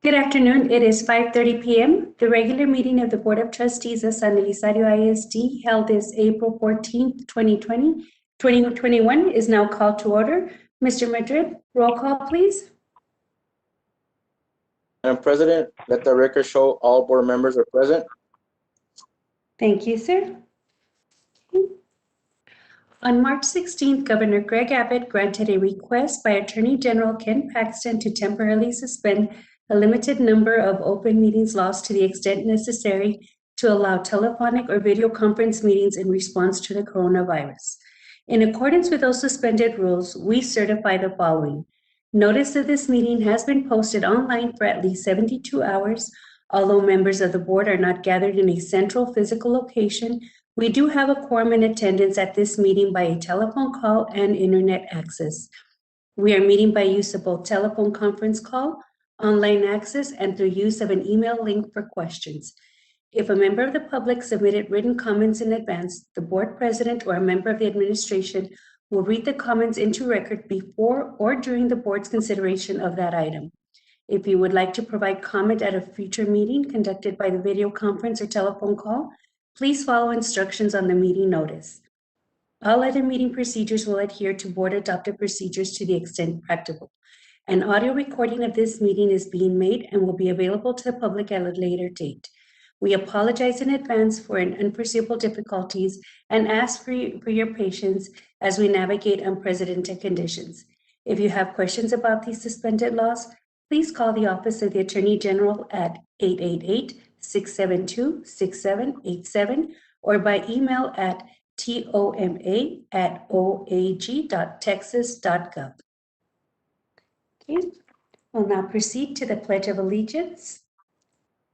Good afternoon. It is 5:30 p.m. The regular meeting of the Board of Trustees of San Elizario I.S.D. held this April 14th, 2021 is now called to order. Mr. Madrid, roll call, please. Madam President, let the record show all board members are present. Thank you, sir. On March 16th, Governor Greg Abbott granted a request by Attorney General Ken Paxton to temporarily suspend a limited number of open meetings laws to the extent necessary to allow telephonic or video conference meetings in response to the coronavirus. In accordance with those suspended rules, we certify the following. Notice of this meeting has been posted online for at least 72 hours. Although members of the board are not gathered in a central physical location, we do have a quorum in attendance at this meeting by a telephone call and internet access. We are meeting by use of both telephone conference call, online access, and through use of an email link for questions. If a member of the public submitted written comments in advance, the board president or a member of the administration will read the comments into record before or during the board's consideration of that item. If you would like to provide comment at a future meeting conducted by the video conference or telephone call, please follow instructions on the meeting notice. All other meeting procedures will adhere to board adopted procedures to the extent practical. An audio recording of this meeting is being made and will be available to the public at a later date. We apologize in advance for unforeseeable difficulties and ask for your patience as we navigate unprecedented conditions. If you have questions about these suspended laws, please call the Office of the Attorney General at 888-672-6787 or by email at toma@oag.texas.gov. Okay, we'll now proceed to the Pledge of Allegiance.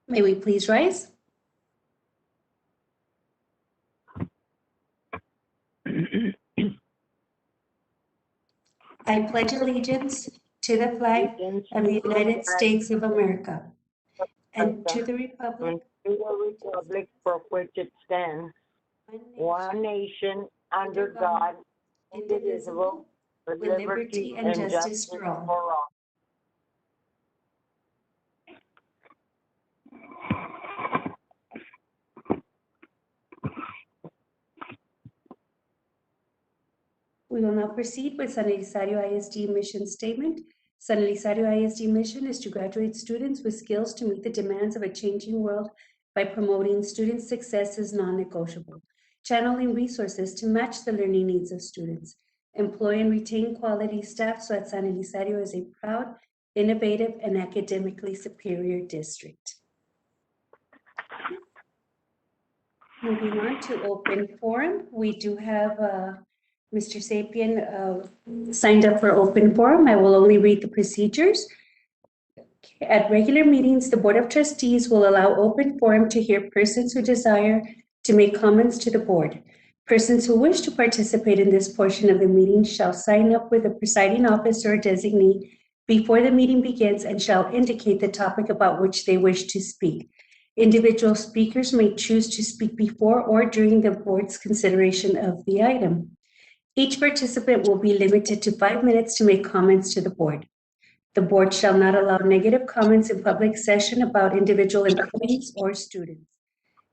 May we please rise? I pledge allegiance to the flag of the United States of America and to the republic for which it stands, one nation, under God, indivisible, with liberty and justice for all. We will now proceed with San Elizario I.S.D. mission statement. San Elizario I.S.D. mission is to graduate students with skills to meet the demands of a changing world by promoting student success as non-negotiable, channeling resources to match the learning needs of students, employ and retain quality staff so that San Elizario is a proud, innovative, and academically superior district. Moving on to open forum, we do have Mr. Sapien signed up for open forum. I will only read the procedures. At regular meetings, the Board of Trustees will allow open forum to hear persons who desire to make comments to the board. Persons who wish to participate in this portion of the meeting shall sign up with a presiding officer or designee before the meeting begins and shall indicate the topic about which they wish to speak. Individual speakers may choose to speak before or during the board's consideration of the item. Each participant will be limited to 5 minutes to make comments to the board. The board shall not allow negative comments in public session about individual employees or students.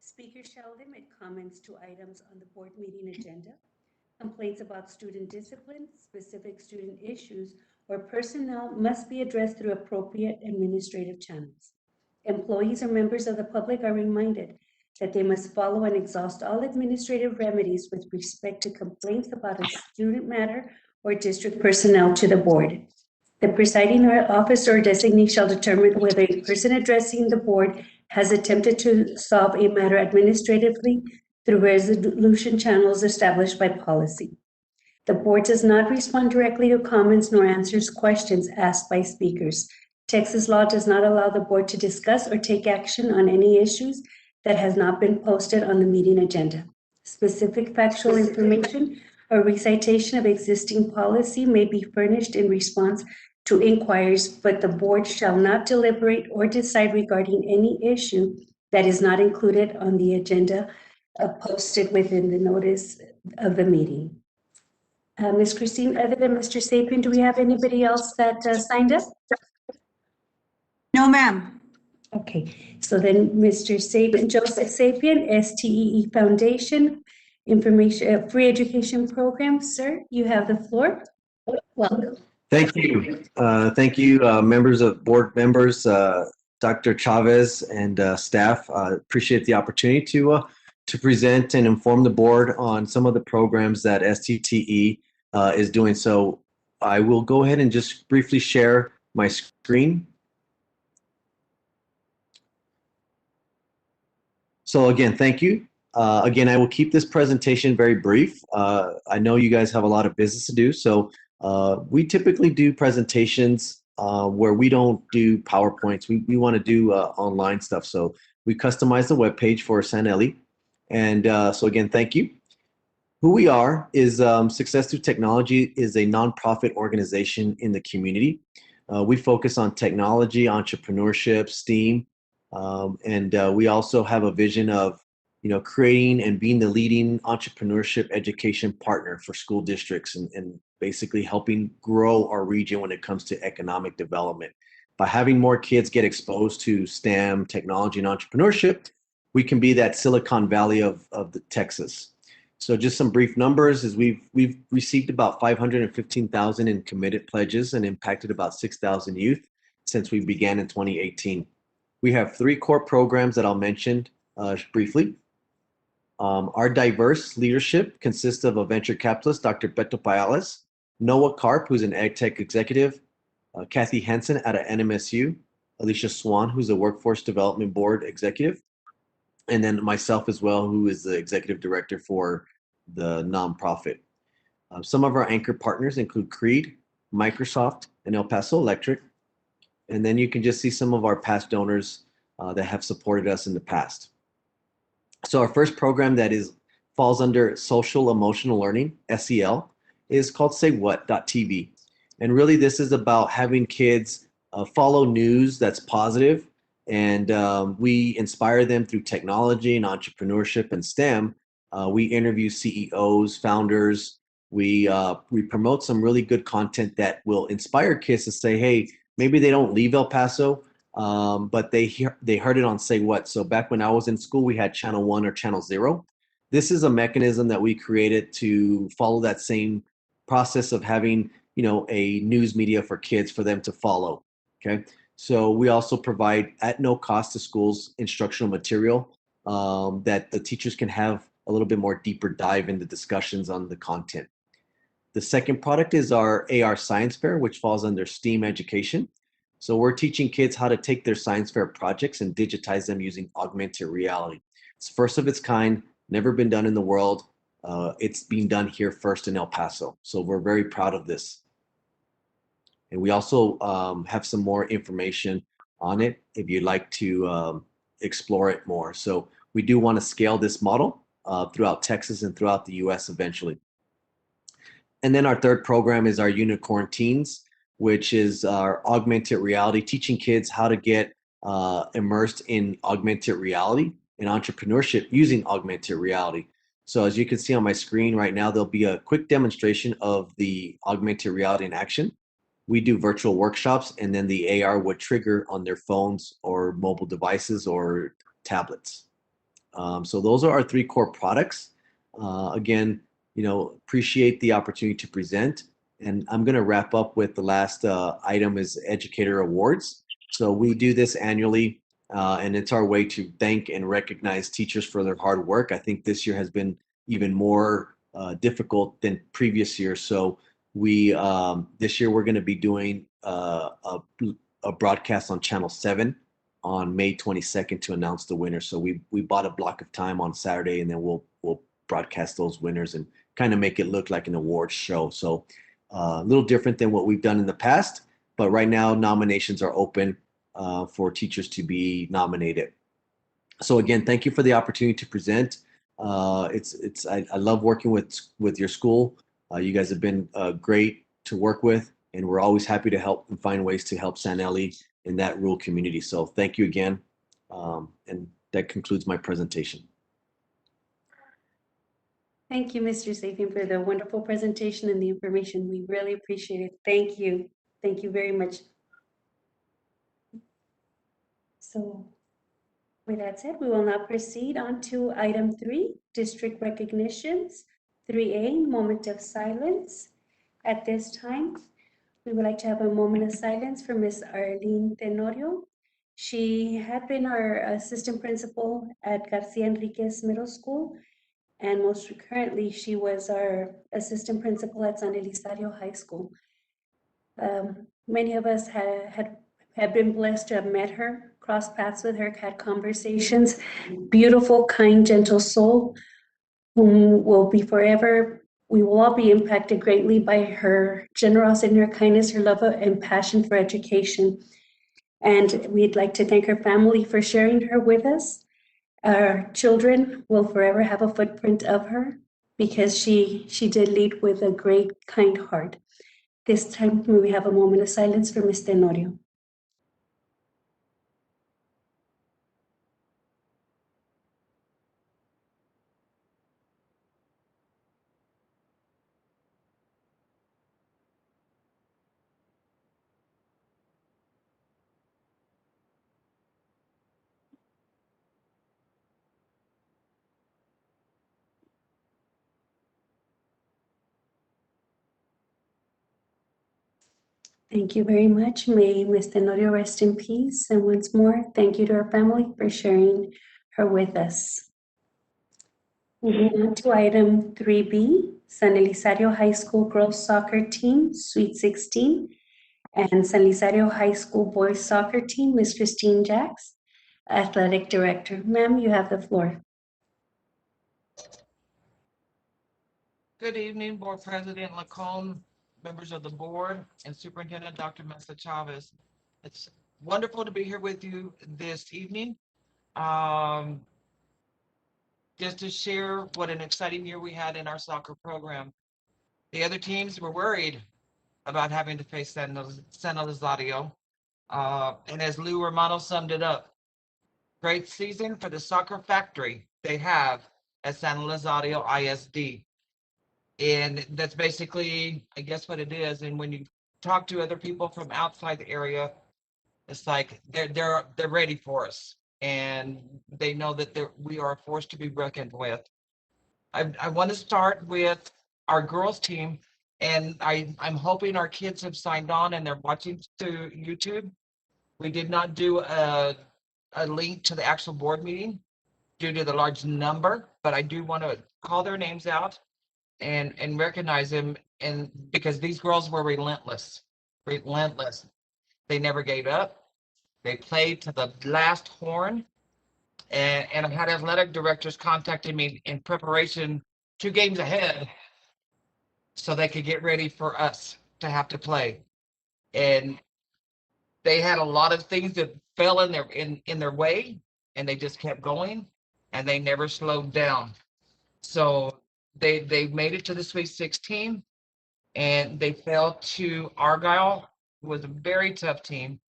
Speakers shall limit comments to items on the board meeting agenda. Complaints about student discipline, specific student issues, or personnel must be addressed through appropriate administrative channels. Employees or members of the public are reminded that they must follow and exhaust all administrative remedies with respect to complaints about a student matter or district personnel to the board. The presiding officer or designee shall determine whether a person addressing the board has attempted to solve a matter administratively through resolution channels established by policy. The board does not respond directly to comments nor answers questions asked by speakers. Texas law does not allow the board to discuss or take action on any issues that has not been posted on the meeting agenda. Specific factual information or recitation of existing policy may be furnished in response to inquiries, but the board shall not deliberate or decide regarding any issue that is not included on the agenda posted within the notice of the meeting. Ms. Christine, other than Mr. Sapien, do we have anybody else that signed up? No, No, ma'am. Okay, so then Mr. Sapien, Joseph Sapien, STEE Foundation, Information, Free Education Program. Sir, you have the floor. Welcome. Thank you. Thank you, members of board members, Dr. Chavez and staff. Appreciate the opportunity to present and inform the board on some of the programs that STTE is doing. So I will go ahead and just briefly share my screen. So again, thank you. Again, I will keep this presentation very brief. I know you guys have a lot of business to do, so we typically do presentations where we don't do PowerPoints. We want to do online stuff. So we customize the webpage for Sanelli. And so again, thank you. Who we are is Success Through Technology is a nonprofit organization in the community. We focus on technology, entrepreneurship, STEAM, and we also have a vision of creating and being the leading entrepreneurship education partner for school districts and basically helping grow our region when it comes to economic development. By having more kids get exposed to STEM, technology, and entrepreneurship, we can be that Silicon Valley of the Texas. So just some brief numbers is we've received about 515,000 in committed pledges and impacted about 6,000 youth since we began in 2018. We have 3 core programs that I'll mention briefly. Our diverse leadership consists of a venture capitalist, Dr. Beto Payalas, Noah Karp, who's an ed tech executive, Kathy Henson out of NMSU, Alicia Swan, who's a workforce development board executive, and then myself as well, who is the executive director for the nonprofit. Some of our anchor partners include Creed, Microsoft, and El Paso Electric. And then you can just see some of our past donors that have supported us in the past. So our first program that falls under social emotional learning, SEL, is called SayWhat.tv. And really this is about having kids follow news that's positive, and we inspire them through technology and entrepreneurship and STEM. We interview CEOs, founders. We promote some really good content that will inspire kids to say, hey, maybe they don't leave El Paso, but they heard it on Say What. So back when I was in school, we had Channel 1 or Channel 0. This is a mechanism that we created to follow that same process of having, a news media for kids for them to follow. Okay. So we also provide at no cost to schools instructional material that the teachers can have a little bit more deeper dive into discussions on the content. The second product is our AR Science Fair, which falls under STEAM education. So we're teaching kids how to take their science fair projects and digitize them using augmented reality. It's first of its kind, never been done in the world. It's being done here first in El Paso. So we're very proud of this. And we also have some more information on it if you'd like to explore it more. So we do want to scale this model throughout Texas and throughout the US eventually. And then our third program is our Unicorn Teens, which is our augmented reality, teaching kids how to get immersed in augmented reality and entrepreneurship using augmented reality. So as you can see on my screen right now, there'll be a quick demonstration of the augmented reality in action. We do virtual workshops, and then the AR would trigger on their phones or mobile devices or tablets. So those are our 3 core products. Again, appreciate the opportunity to present. And I'm going to wrap up with the last item is Educator Awards. So we do this annually, and it's our way to thank and recognize teachers for their hard work. I think this year has been even more difficult than previous years. So we this year we're going to be doing a broadcast on Channel 7 on May 22nd to announce the winner. So we bought a block of time on Saturday, and then we'll broadcast those winners and kind of make it look like an awards show. So a little different than what we've done in the past, but right now nominations are open for teachers to be nominated. So again, thank you for the opportunity to present. I love working with your school. You guys have been great to work with, and we're always happy to help and find ways to help Sanelli in that rural community. So thank you again. And that concludes my presentation. Thank you, Mr. Sapien, for the wonderful presentation and the information. We really appreciate it. Thank you. Thank you very much. So with that said, we will now proceed on to item 3, district recognitions. 3A, moment of silence. At this time, we would like to have a moment of silence for Miss Arlene Tenorio. She had been our assistant principal at Garcia Enriquez Middle School, and most currently, she was our assistant principal at San Elizario High School. Many of us had been blessed to have met her, crossed paths with her, had conversations. Beautiful, kind, gentle soul, whom will be forever. We will all be impacted greatly by her generosity and her kindness, her love and passion for education. And we'd like to thank her family for sharing her with us. Our children will forever have a footprint of her because she did lead with a great, kind heart. This time, may we have a moment of silence for Ms. Tenorio. Thank you very much. May Ms. Tenorio rest in peace. And once more, thank you to her family for sharing her with us. Moving on to item 3B, San Elizario High School Girls Soccer Team, Sweet 16, and San Elizario High School Boys Soccer Team, Ms. Christine Jacks, Athletic Director. Ma'am, you have the floor. Good evening, Board President Lacombe, members of the board, and Superintendent Dr. Mesa Chavez. It's wonderful to be here with you this evening. Just to share what an exciting year we had in our soccer program. The other teams were worried about having to face San Elizario. And as Lou Romano summed it up, great season for the soccer factory they have at San Elizario I.S.D. And that's basically, I guess, what it is. And when you talk to other people from outside the area, it's like they're ready for us, and they know that we are a force to be reckoned with. I want to start with our girls team, and I'm hoping our kids have signed on and they're watching through YouTube. We did not do a link to the actual board meeting due to the large number, but I do want to call their names out and recognize them, and because these girls were relentless. They never gave up. They played to the last horn, and I had athletic directors contacting me in preparation 2 games ahead so they could get ready for us to have to play. And they had a lot of things that fell in their way, and they just kept going, and they never slowed down. So they made it to the Sweet 16, and they fell to Argyle. It was a very tough team,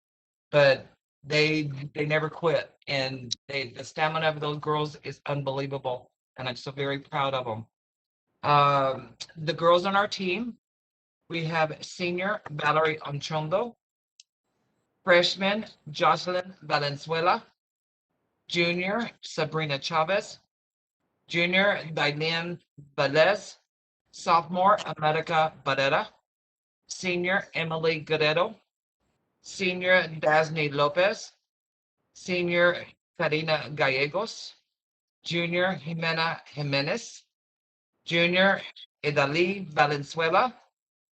but they never quit, and the stamina of those girls is unbelievable, and I'm so very proud of them. The girls on our team, we have senior Valerie Anchondo, freshman Jocelyn Valenzuela, junior Sabrina Chavez, junior Diane Velez, sophomore America Barrera, senior Emily Guerrero, senior Dasni Lopez, senior Karina Gallegos, junior Jimena Jimenez, junior Idali Valenzuela,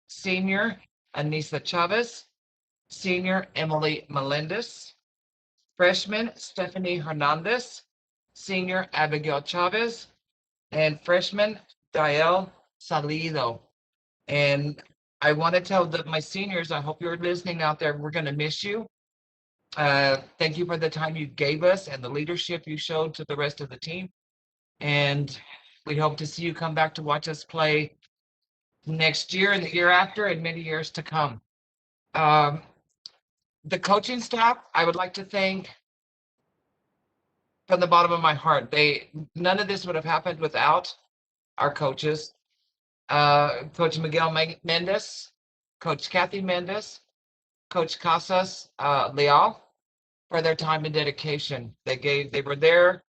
senior Anissa Chavez, senior Emily Melendez, freshman Stephanie Hernandez, senior Abigail Chavez, and freshman Diel Salido. And I want to tell my seniors, I hope you're listening out there, we're going to miss you. Thank you for the time you gave us and the leadership you showed to the rest of the team. And we hope to see you come back to watch us play next year and the year after and many years to come. The coaching staff, I would like to thank from the bottom of my heart. None of this would have happened without our coaches. Coach Miguel Mendez, Coach Kathy Mendez, Coach Casas Leal, for their time and dedication. They were there,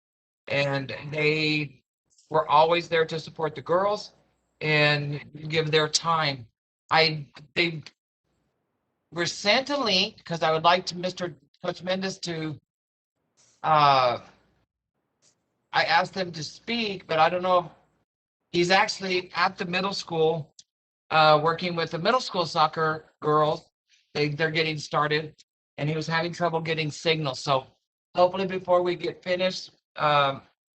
and they were always there to support the girls and give their time. They were sent a link because I would like to Mr. Coach Mendes to I asked him to speak, but I don't know. He's actually at the middle school, working with the middle school soccer girls. They're getting started, and he was having trouble getting signal. So hopefully before we get finished,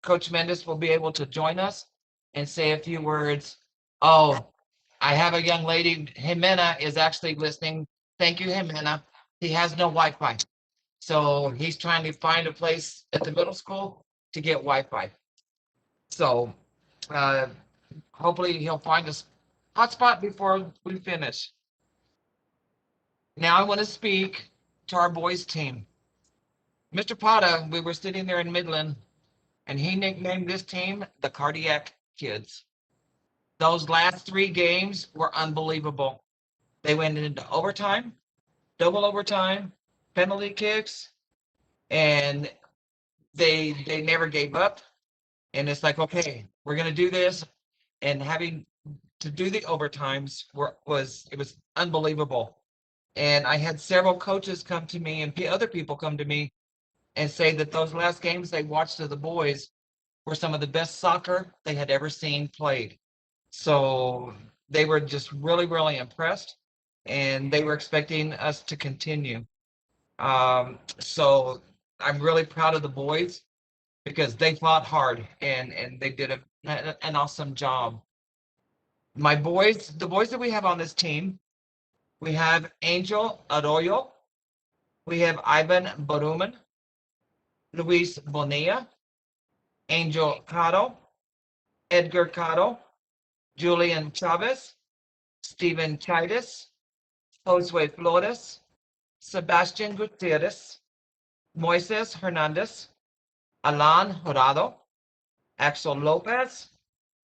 Coach Mendes will be able to join us and say a few words. Oh, I have a young lady, Jimena, is actually listening. Thank you, Jimena. He has no Wi-Fi. So he's trying to find a place at the middle school to get Wi-Fi. So uh, hopefully he'll find a hotspot before we finish. Now I want to speak to our boys team. Mr. Pata, we were sitting there in Midland, and he nicknamed this team the Cardiac Kids. Those last 3 games were unbelievable. They went into overtime, double overtime, penalty kicks, and they never gave up. And it's like, okay, we're gonna do this. And having to do the overtimes was unbelievable. And I had several coaches come to me and other people come to me and say that those last games they watched of the boys were some of the best soccer they had ever seen played. So they were just really, really impressed, and they were expecting us to continue. So I'm really proud of the boys because they fought hard and they did an awesome job. The boys that we have on this team, we have Angel Arroyo, we have Ivan Baruman, Luis Bonilla, Angel Caro, Edgar Caro, Julian Chavez, Steven Chidas, Josue Flores, Sebastian Gutierrez, Moises Hernandez, Alan Jurado, Axel Lopez,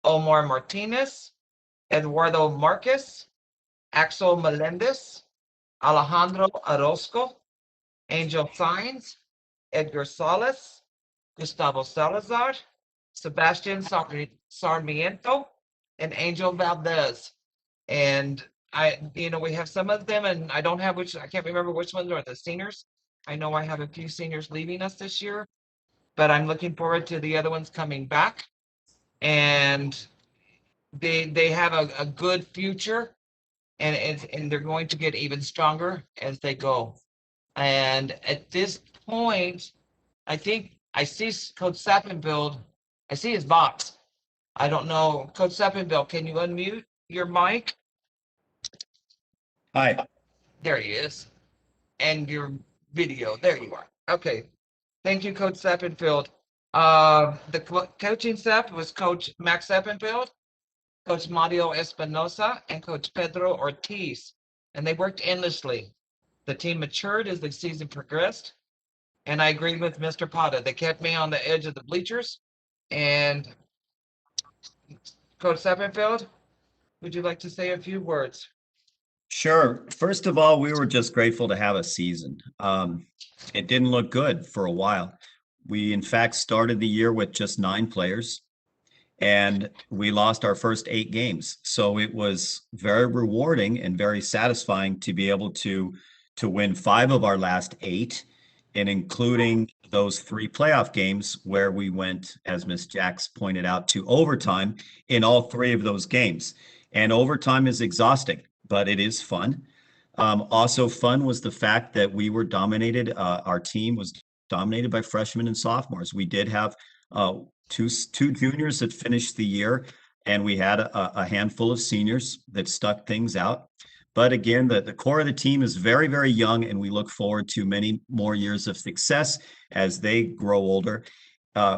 Omar Martinez, Eduardo Marquez, Axel Melendez, Alejandro Orozco, Angel Sainz, Edgar Salas, Gustavo Salazar, Sebastian Sarmiento, and Angel Valdez. And we have some of them, and I can't remember which ones are the seniors. I know I have a few seniors leaving us this year, but I'm looking forward to the other ones coming back. And they have a good future, and they're going to get even stronger as they go. And at this point, I think I see Coach Sappenfield. I see his box. I don't know. Coach Sappenfield, can you unmute your mic? Hi. There he is. And your video. There you are. Okay. Thank you, Coach Sappenfield. The coaching staff was Coach Max Sappenfield, Coach Mario Espinosa, and Coach Pedro Ortiz. And they worked endlessly. The team matured as the season progressed. And I agree with Mr. Pata. They kept me on the edge of the bleachers. And Coach Sappenfield, would you like to say a few words? Sure. First of all, we were just grateful to have a season. It didn't look good for a while. We, in fact, started the year with just 9 players, and we lost our first 8 games. So it was very rewarding and very satisfying to be able to win 5 of our last 8, and including those 3 playoff games where we went, as Miss Jax pointed out, to overtime in all 3 of those games. And overtime is exhausting, but it is fun. Also fun was the fact that we were dominated. Our team was dominated by freshmen and sophomores. We did have two juniors that finished the year, and we had a handful of seniors that stuck things out. But again, the core of the team is very, very young, and we look forward to many more years of success as they grow older.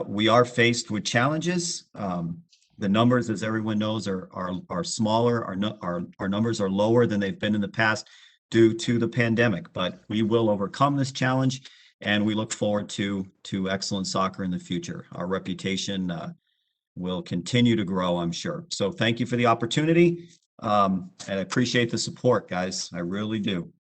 We are faced with challenges. The numbers, as everyone knows, are smaller. Our numbers are lower than they've been in the past due to the pandemic, but we will overcome this challenge, and we look forward to excellent soccer in the future. Our reputation will continue to grow, I'm sure. So thank you for the opportunity, and I appreciate the support, guys. I really do.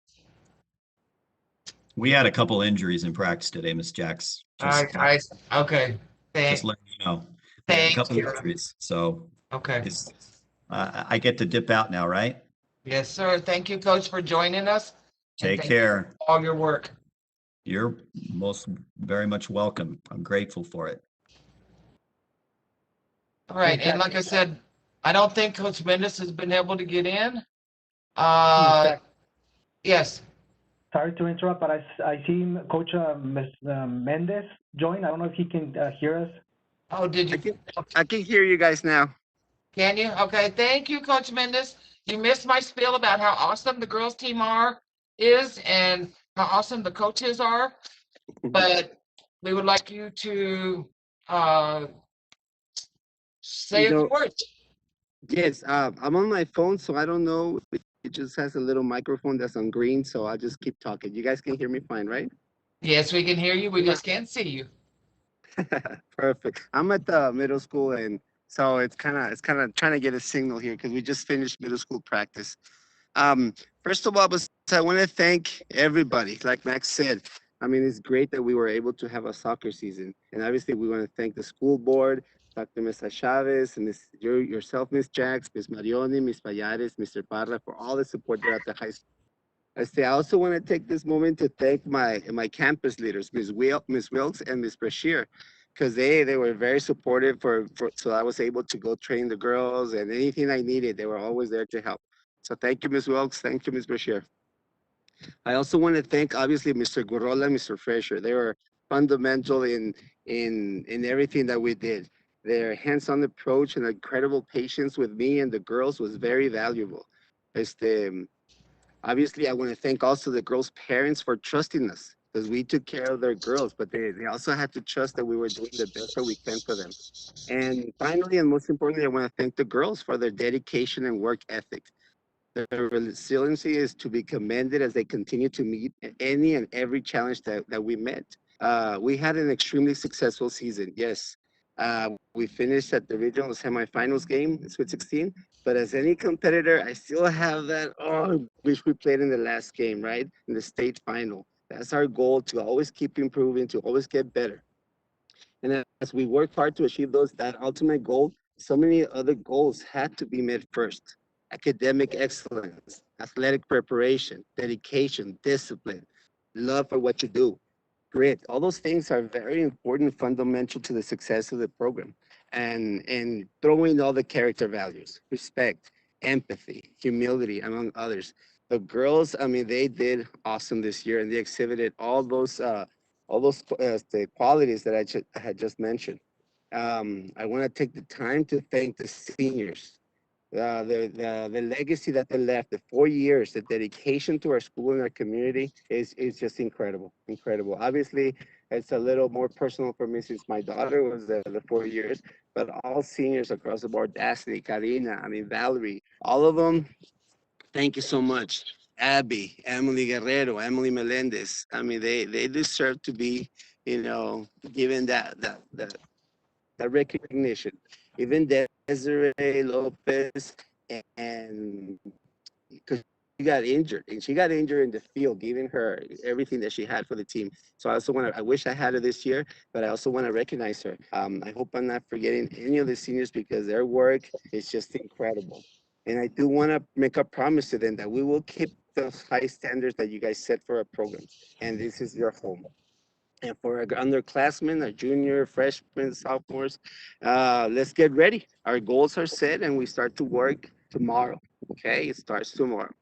We had a couple injuries in practice today, Miss Jax. Okay. Just letting you know. We had a Thank couple you. injuries, so Okay. it's, I get to dip out now, right? Yes, sir. Thank you, Coach, for joining us. and Take thank you care. for all your work. You're most very much welcome. I'm grateful for it. All right, and like I said, I don't think Coach Mendes has been able to get in. Uh, yes. Sorry to interrupt, but I see Coach Mendez join. I don't know if he can hear us. Oh, did you? I can hear you guys now. Can you? Okay. Thank you, Coach Mendes. You missed my spiel about how awesome the girls' team is and how awesome the coaches are. But we would like you to say You a few know, words. yes, I'm on my phone, so I don't know. It just has a little microphone that's on green, so I'll just keep talking. You guys can hear me fine, right? Yes, we can hear you. We just can't see you. Perfect. I'm at the middle school, and so it's kind of trying to get a signal here because we just finished middle school practice. Um, First of all, I want to thank everybody. Like Max said, I mean, it's great that we were able to have a soccer season, and obviously, we want to thank the school board, Dr. Mesa Chavez, and yourself, Miss Jax, Miss Marioni, Miss Payares, Mr. Parra, for all the support there at the high school. I also want to take this moment to thank my campus leaders, Miss Wilkes and Miss Brashear, because they were very supportive for so I was able to go train the girls, and anything I needed, they were always there to help. So thank you, Miss Wilkes. Thank you, Miss Brashear. I also want to thank obviously Mr. Gurrola and Mr. Fraser. They were fundamental in everything that we did. Their hands-on approach and incredible patience with me and the girls was very valuable. Este, Obviously, I want to thank also the girls' parents for trusting us because we took care of their girls, but they also had to trust that we were doing the best that we can for them. And finally, and most importantly, I want to thank the girls for their dedication and work ethic. Their resiliency is to be commended as they continue to meet any and every challenge that we met. We had an extremely successful season, yes. We finished at the regional semifinals game, Sweet 16. But as any competitor, I still have that, oh, I wish we played in the last game, right? In the state final. That's our goal, to always keep improving, to always get better. And as we work hard to achieve that ultimate goal, so many other goals had to be met first. Academic excellence, athletic preparation, dedication, discipline, love for what you do, grit. All those things are very important, fundamental to the success of the program. And throwing all the character values, respect, empathy, humility, among others. The girls, I mean, they did awesome this year, and they exhibited all those the qualities that I had just mentioned. I want to take the time to thank the seniors, the legacy that they left, the 4 years, the dedication to our school and our community is just incredible, incredible. Obviously, it's a little more personal for me since my daughter was the 4 years, but all seniors across the board, Destiny, Karina, I mean, Valerie, all of them, thank you so much. Abby, Emily Guerrero, Emily Melendez. I mean, they deserve to be, given that recognition. Even Desiree Lopez, and because she got injured, and she got injured in the field, giving her everything that she had for the team. So I wish I had her this year, but I also want to recognize her. I hope I'm not forgetting any of the seniors because their work is just incredible. And I do want to make a promise to them that we will keep those high standards that you guys set for our programs. And this is your home. And for our underclassmen, our junior, freshmen, sophomores, let's get ready. Our goals are set and we start to work tomorrow. Okay, it starts tomorrow.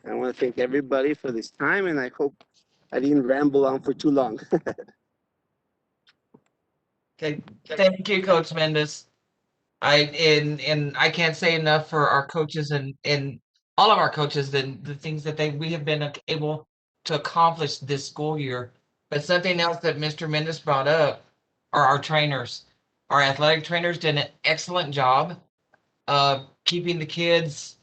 I want to thank everybody for this time, and I hope I didn't ramble on for too long. Okay. Thank you, Coach Mendes. And I can't say enough for our coaches and all of our coaches and the things that we have been able to accomplish this school year. But something else that Mr. Mendes brought up are our trainers. Our athletic trainers did an excellent job of keeping the kids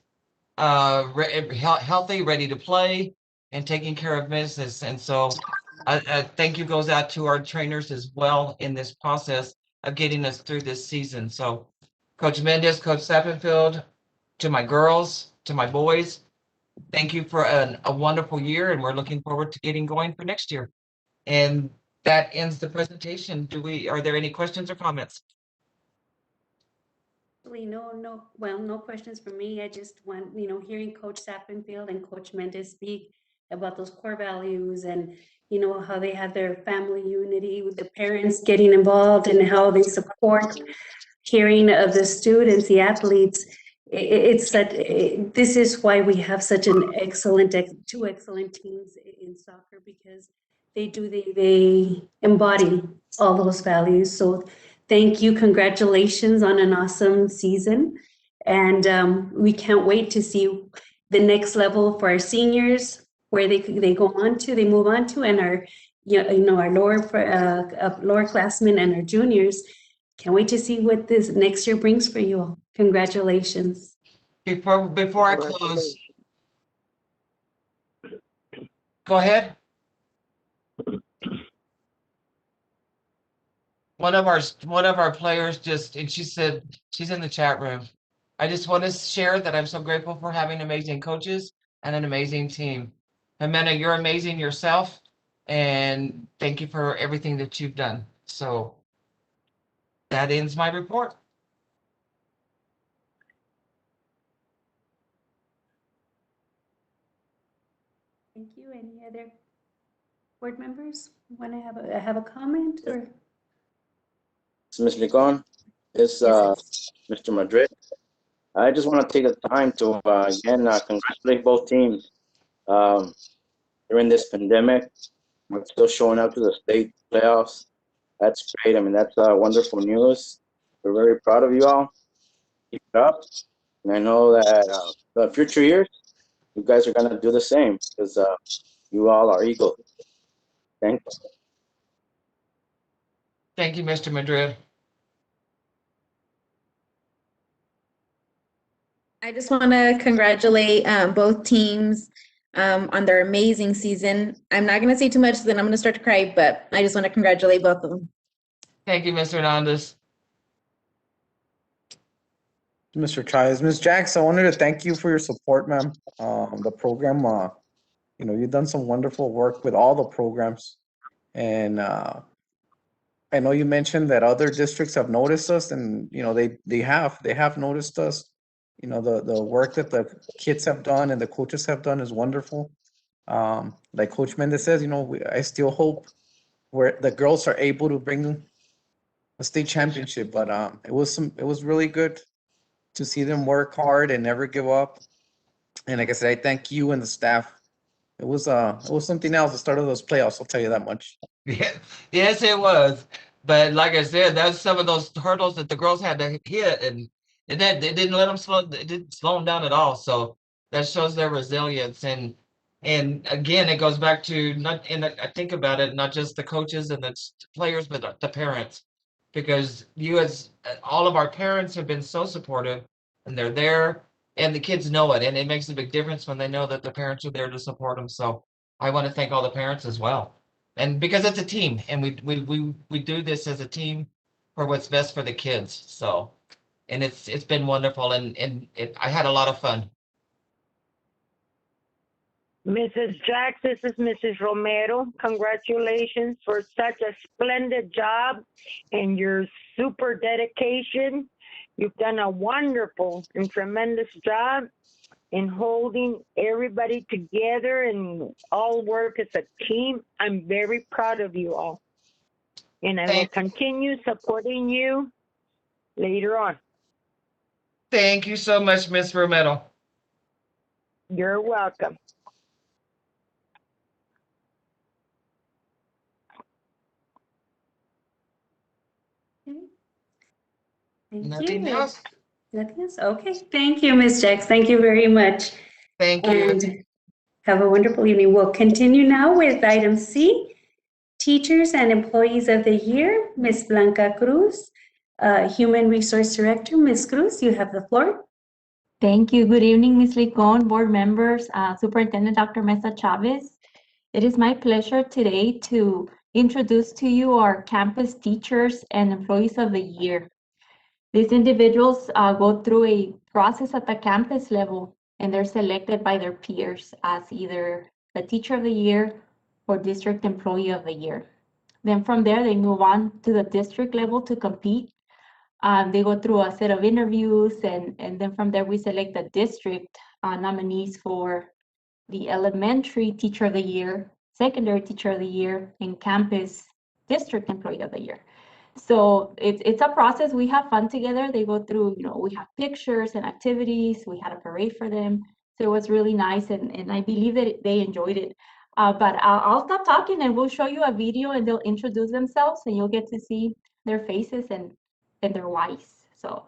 healthy, ready to play, and taking care of business. And so, thank you goes out to our trainers as well in this process of getting us through this season. So, Coach Mendes, Coach Sappenfield, to my girls, to my boys, Thank you for a wonderful year, and we're looking forward to getting going for next year. And that ends the presentation. Are there any questions or comments? No questions for me. I just want, hearing Coach Sappenfield and Coach Mendez speak about those core values and, how they have their family unity with the parents getting involved and how they support caring of the students, the athletes. It's that this is why we have such an two excellent teams in soccer, because they embody all those values. So thank you, congratulations on an awesome season, and we can't wait to see the next level for our seniors, where they move on to, and our our lowerclassmen and our juniors. Can't wait to see what this next year brings for you all. Congratulations. Before I close, go ahead. One of our players and she said, she's in the chat room. I just want to share that I'm so grateful for having amazing coaches and an amazing team. Jimena, you're amazing yourself, and thank you for everything that you've done. So that ends my report. Thank you. Any other board members want to have a comment? Or Ms. Licon, it's Mr. Madrid. I just want to take the time to again congratulate both teams. During this pandemic, we're still showing up to the state playoffs. That's great. I mean, that's wonderful news. We're very proud of you all. Keep it up. And I know that the future years, you guys are going to do the same, because you all are eagles. Thank you. Thank you, Mr. Madrid. I just want to congratulate both teams on their amazing season. I'm not going to say too much, then I'm going to start to cry, but I just want to congratulate both of them. Thank you, Mr. Hernandez. Mr. Chávez. Ms. Jax, I wanted to thank you for your support, ma'am. The program, you've done some wonderful work with all the programs. And I know you mentioned that other districts have noticed us, and, they have noticed us. The work that the kids have done and the coaches have done is wonderful. Like Coach Mendez says, I still hope where the girls are able to bring a state championship, but it was really good to see them work hard and never give up. And like I said, I thank you and the staff. It was something else, the start of those playoffs, I'll tell you that much. Yeah, yes, it was. But like I said, that's some of those hurdles that the girls had to hit, and that it didn't let them it didn't slow them down at all. So that shows their resilience. And again, it goes back to I think about it, not just the coaches and the players, but the parents, because all of our parents have been so supportive, and they're there, and the kids know it, and it makes a big difference when they know that the parents are there to support them. So I want to thank all the parents as well. And because it's a team, and we do this as a team for what's best for the kids. So, and it's been wonderful, and I had a lot of fun. Mrs. Jax, this is Mrs. Romero. Congratulations for such a splendid job and your super dedication. You've done a wonderful and tremendous job in holding everybody together and all work as a team. I'm very proud of you all. And I will continue supporting you later on. Thank you so much, Miss Romero. You're welcome. Nothing else? Nothing else? Okay. Thank you, Ms. Jax. Thank you very much. Thank you. And have a wonderful evening. We'll continue now with item C, Teachers and Employees of the Year, Ms. Blanca Cruz, Human Resource Director. Ms. Cruz, you have the floor. Thank you. Good evening, Ms. Licon, board members, Superintendent Dr. Mesa Chavez. It is my pleasure today to introduce to you our campus teachers and employees of the year. These individuals go through a process at the campus level and they're selected by their peers as either the Teacher of the Year or District Employee of the Year. Then from there, they move on to the district level to compete. They go through a set of interviews, and then from there, we select the district nominees for the Elementary Teacher of the Year, Secondary Teacher of the Year, and Campus District Employee of the Year. So it's a process. We have fun together. They go through, we have pictures and activities. We had a parade for them. So it was really nice, and I believe that they enjoyed it. But I'll stop talking, and we'll show you a video, and they'll introduce themselves, and you'll get to see their faces and their whys. So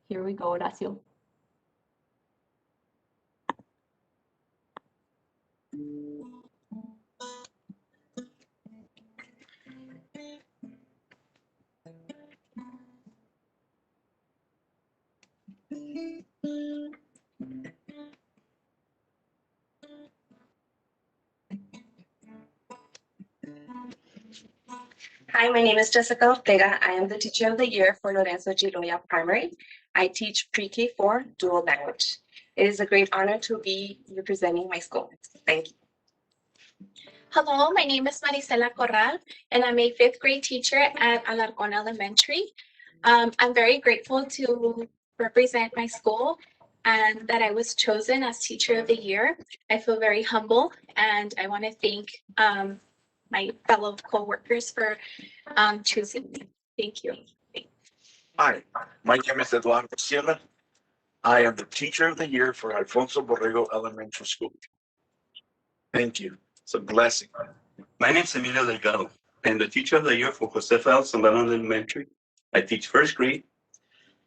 here we go, Horacio. Hi, my name is Jessica Ortega. I am the Teacher of the Year for Lorenzo G. Loya Primary. I teach pre-K4 dual language. It is a great honor to be representing my school. Thank you. Hello, my name is Marisela Corral, and I'm a 5th grade teacher at Alarcón Elementary. I'm very grateful to represent my school and that I was chosen as Teacher of the Year. I feel very humble, and I want to thank my fellow co-workers for choosing me. Thank you. Hi, my name is Eduardo Sierra. I am the Teacher of the Year for Alfonso Borrego Elementary School. Thank you. It's a blessing. My name is Emilio Delgado. I am the Teacher of the Year for Josefa L. Zambrano Elementary. I teach 1st grade,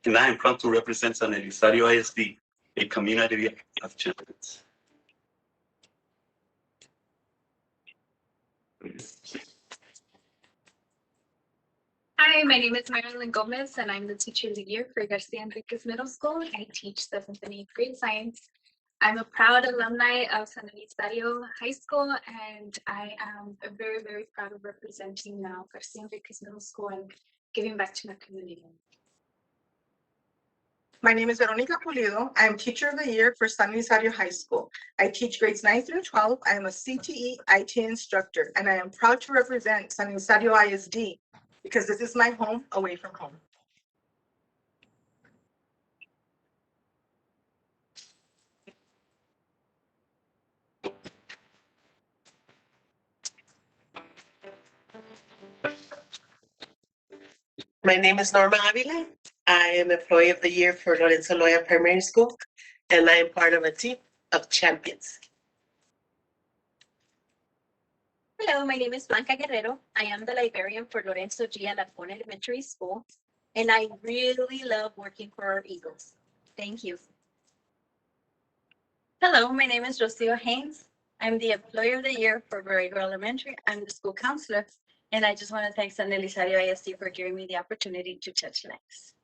and I am proud to represent San Elizario I.S.D., a community of champions. Hi, my name is Marilyn Gomez, and I'm the Teacher of the Year for Garcia Enriquez Middle School. I teach 7th and 8th grade science. I'm a proud alumni of San Elizario High School, and I am very, very proud of representing now Garcia Enriquez Middle School and giving back to my community. My name is Veronica Pulido. I am Teacher of the Year for San Elizario High School. I teach grades 9 through 12. I am a CTE IT instructor, and I am proud to represent San Elizario I.S.D. because this is my home away from home. My name is Norma Avila. I am Employee of the Year for Lorenzo Loya Primary School, and I am part of a team of champions. Hello, my name is Blanca Guerrero. I am the librarian for Lorenzo G. Alarcón Elementary School, and I really love working for our Eagles. Thank you. Hello, my name is Rocio Haynes. I'm the Employer of the Year for Borrego Elementary. I'm the school counselor, and I just want to thank San Elizario I.S.D. for giving me the opportunity to touch lives.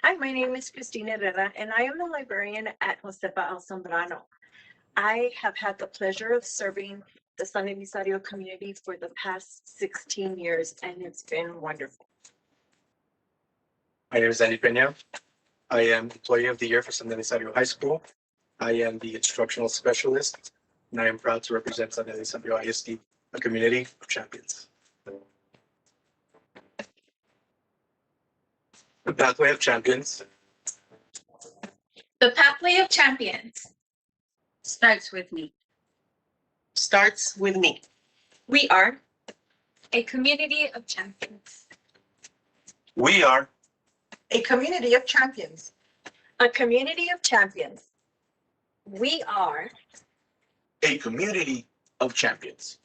Hi, my name is Cristina Herrera, and I am the librarian at Josefa El Zambrano. I have had the pleasure of serving the San Elizario community for the past 16 years, and it's been wonderful. My name is Andy Pena. I am Employee of the Year for San Elizario High School. I am the Instructional Specialist, and I am proud to represent San Elizario I.S.D., a community of champions. The Pathway of Champions. The Pathway of Champions Starts with me. Starts with me. We are a community of champions. We are a community of champions. A community of champions. We are a community of champions.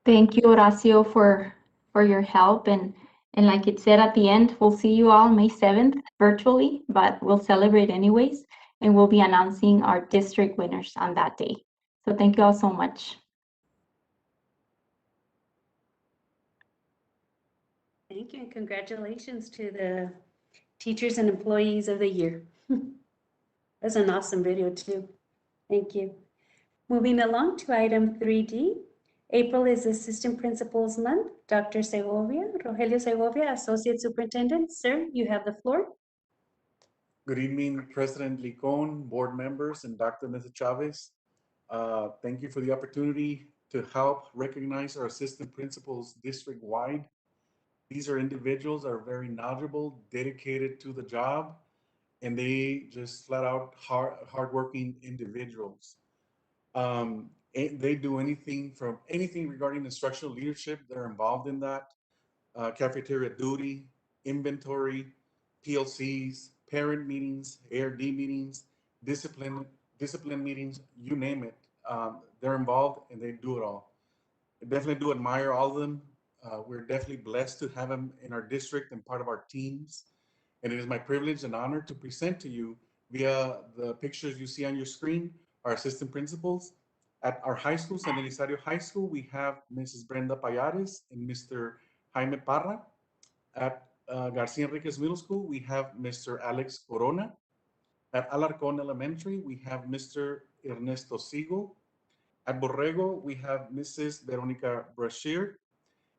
Thank you, Horacio, for your help. And like it said at the end, we'll see you all May 7th virtually, but we'll celebrate anyways. And we'll be announcing our district winners on that day. So thank you all so much. Thank you, and congratulations to the Teachers and Employees of the Year. That's an awesome video too. Thank you. Moving along to item 3D. April is Assistant Principals Month. Dr. Segovia, Rogelio Segovia, Associate Superintendent. Sir, you have the floor. Good evening, President Licon, board members, and Dr. Mesa Chavez. Thank you for the opportunity to help recognize our assistant principals district-wide. These are individuals that are very knowledgeable, dedicated to the job, and they just flat out hardworking individuals. They do anything regarding instructional leadership. They're involved in that. Cafeteria duty, inventory, PLCs, parent meetings, ARD meetings, discipline meetings, you name it. They're involved and they do it all. I definitely do admire all of them. We're definitely blessed to have them in our district and part of our teams. And it is my privilege and honor to present to you via the pictures you see on your screen, our assistant principals. At our high school, San Elizario High School, we have Mrs. Brenda Payares and Mr. Jaime Parra. At Garcia Enriquez Middle School, we have Mr. Alex Corona. At Alarcón Elementary, we have Mr. Ernesto Sigo. At Borrego, we have Mrs. Veronica Brashear.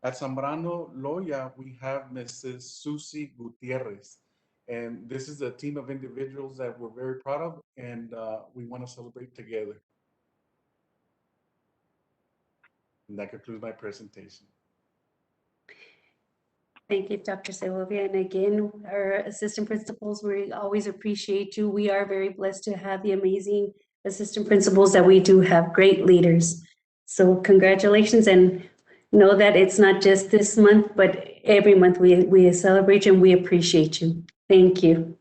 At Zambrano Loya, we have Mrs. Susie Gutierrez. And this is a team of individuals that we're very proud of and we want to celebrate together. And that concludes my presentation. Thank you, Dr. Segovia. And again, our assistant principals, we always appreciate you. We are very blessed to have the amazing assistant principals that we do have, great leaders. So congratulations, and know that it's not just this month, but every month we celebrate you and we appreciate you. Thank you.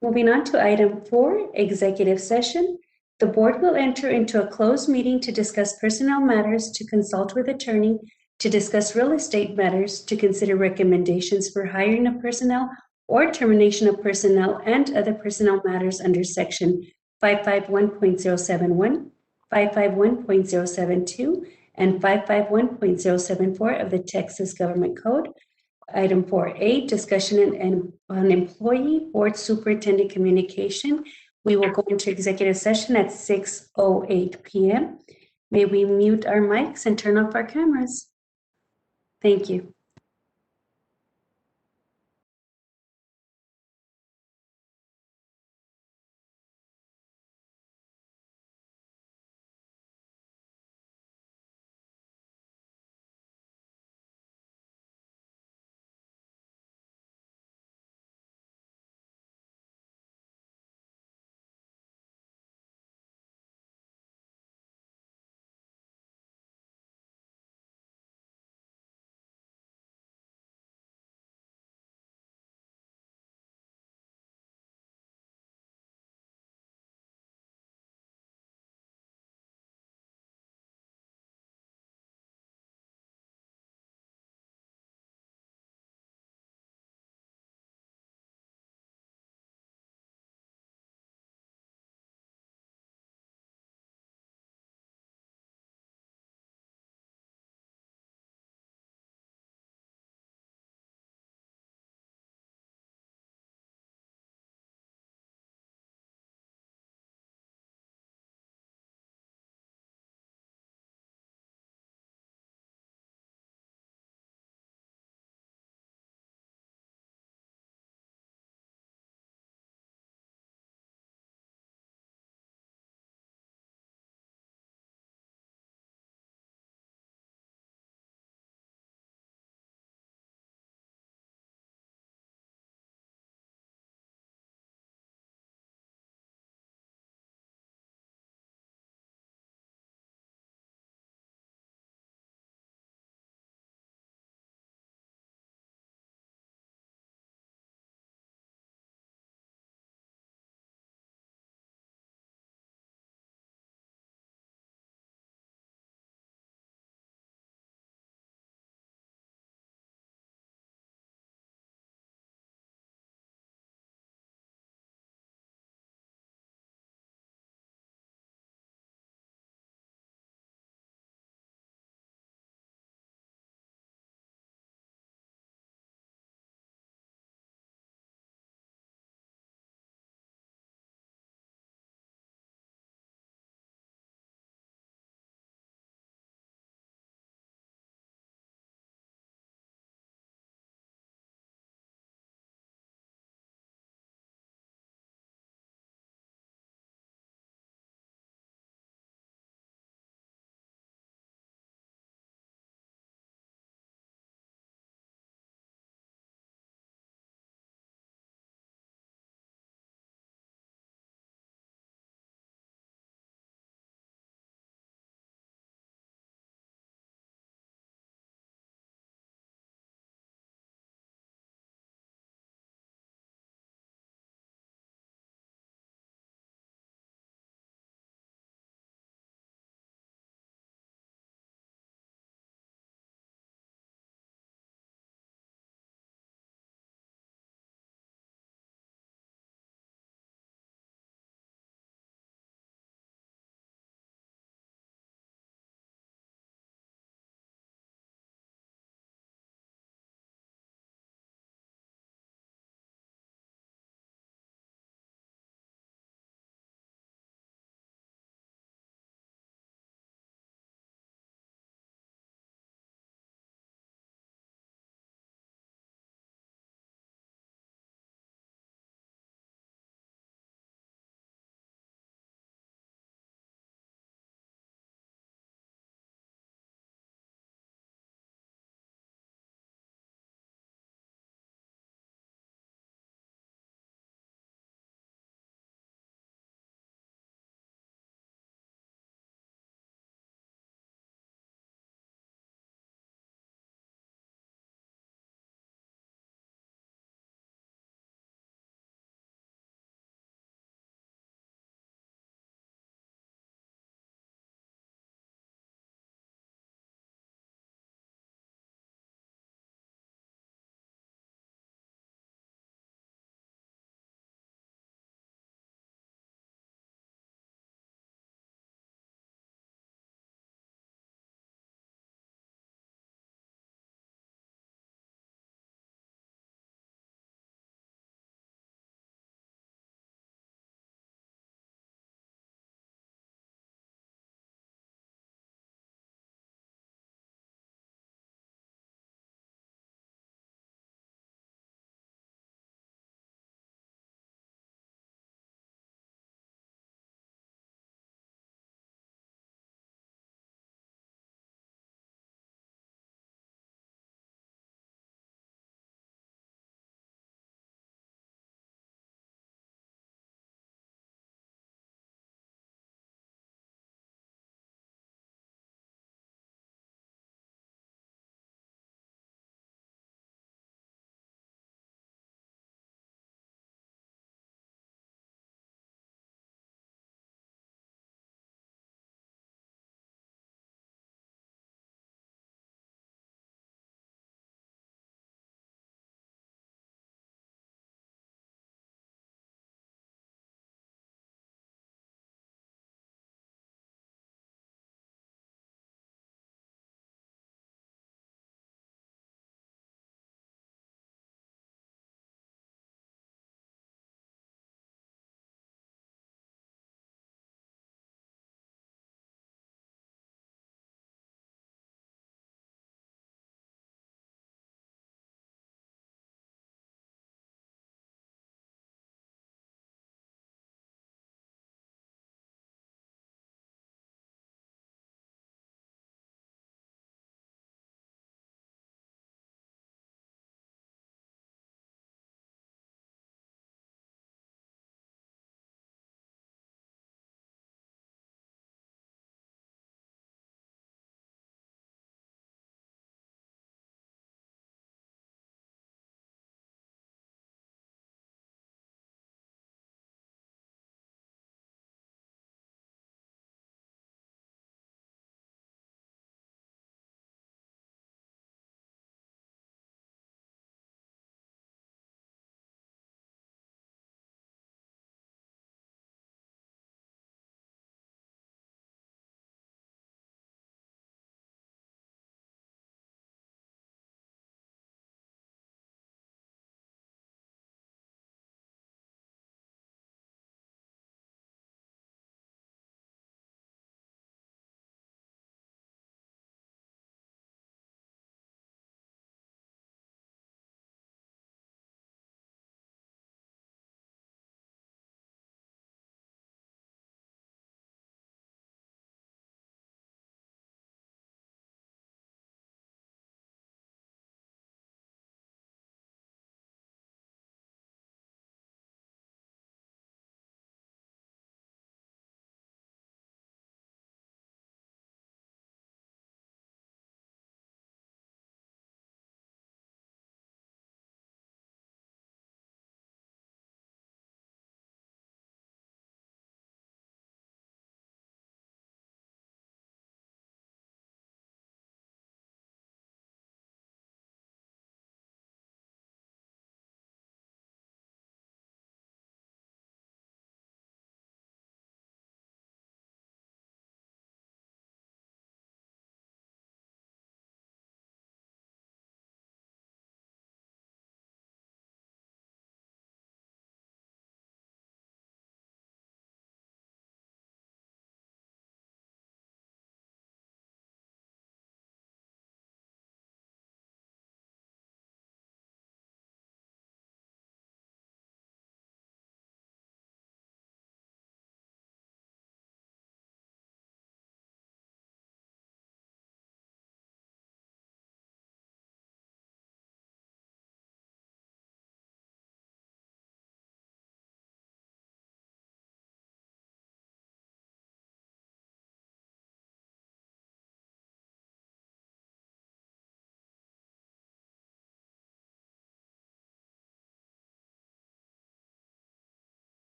Moving on to item 4, executive session. The board will enter into a closed meeting to discuss personnel matters, to consult with attorney, to discuss real estate matters, to consider recommendations for hiring of personnel or termination of personnel, and other personnel matters under section 551.071, 551.072, and 551.074 of the Texas Government Code. Item 4A, discussion and on employee board superintendent communication. We will go into executive session at 6:08 p.m. May we mute our mics and turn off our cameras? Thank you.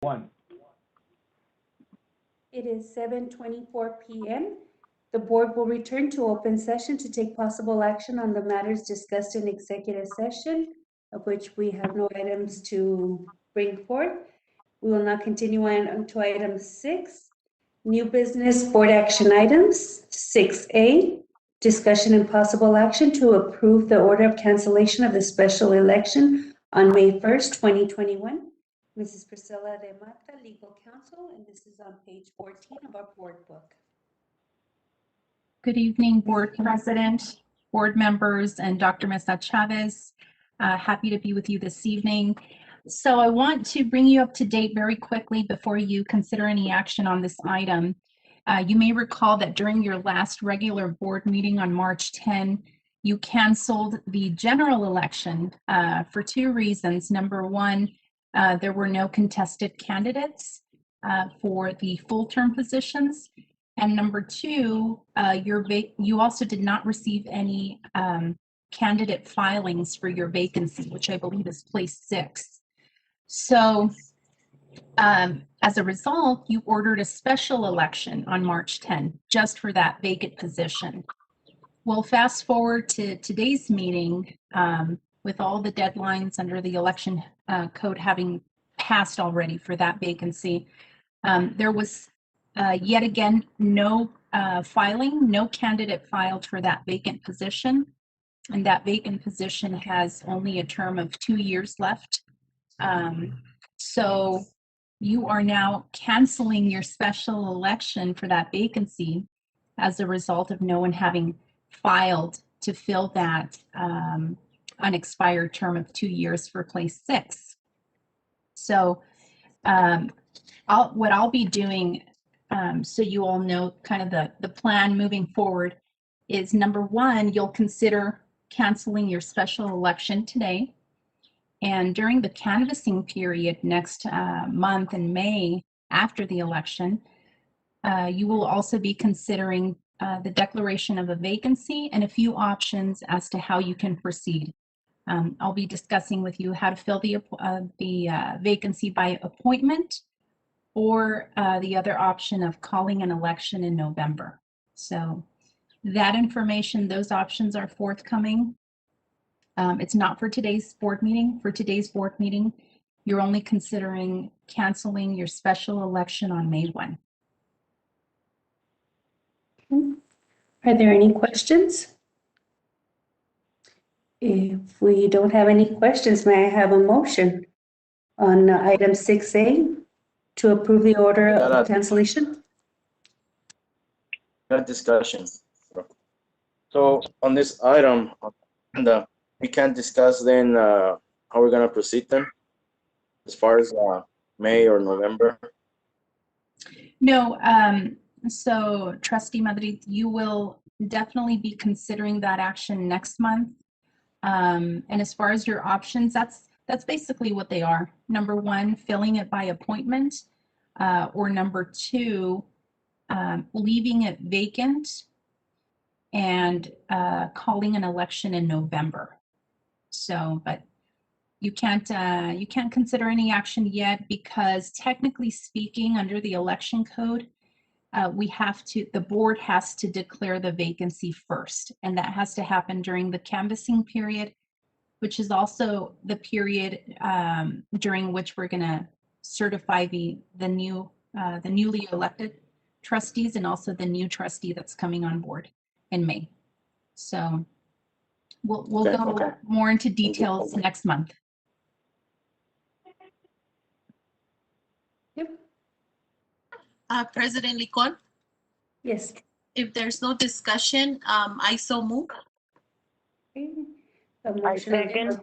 1. It is 7:24 p.m. The board will return to open session to take possible action on the matters discussed in executive session, of which we have no items to bring forth. We will now continue on to item 6, new business board action items. 6A, discussion and possible action to approve the order of cancellation of the special election on May 1st, 2021. Mrs. Priscilla de Mata, legal counsel, and this is on page 14 of our board book. Good evening, board president, board members, and Dr. Mesa Chavez. Happy to be with you this evening. So I want to bring you up to date very quickly before you consider any action on this item. You may recall that during your last regular board meeting on March 10, you canceled the general election for 2 reasons. Number 1, there were no contested candidates for the full-term positions. And number 2, you also did not receive any candidate filings for your vacancy, which I believe is place 6. So as a result, you ordered a special election on March 10 just for that vacant position. Well, fast forward to today's meeting, with all the deadlines under the election code having passed already for that vacancy, there was yet again no filing, no candidate filed for that vacant position. And that vacant position has only a term of 2 years left. So you are now canceling your special election for that vacancy as a result of no one having filed to fill that unexpired term of 2 years for place 6. So what I'll be doing, so you all know kind of the plan moving forward, is number 1, you'll consider canceling your special election today. And during the canvassing period next month in May after the election, you will also be considering the declaration of a vacancy and a few options as to how you can proceed. I'll be discussing with you how to fill the vacancy by appointment, or the other option of calling an election in November. So that information, those options are forthcoming. It's not for today's board meeting. For today's board meeting, you're only considering canceling your special election on May 1. Are there any questions? If we don't have any questions, may I have a motion on item 6A to approve the order of cancellation? That discussion. So on this item, we can discuss then how we're gonna proceed then, as far as May or November. No, so Trustee Madrid, you will definitely be considering that action next month. And as far as your options, that's basically what they are. Number 1, filling it by appointment, or number 2, leaving it vacant and calling an election in November. So, but you can't consider any action yet, because technically speaking, under the election code, the board has to declare the vacancy first, and that has to happen during the canvassing period, which is also the period during which we're going to certify the newly elected trustees, and also the new trustee that's coming on board in May. So we'll go more into details next month. President Licon? Yes. If there's no discussion, I so move. A motion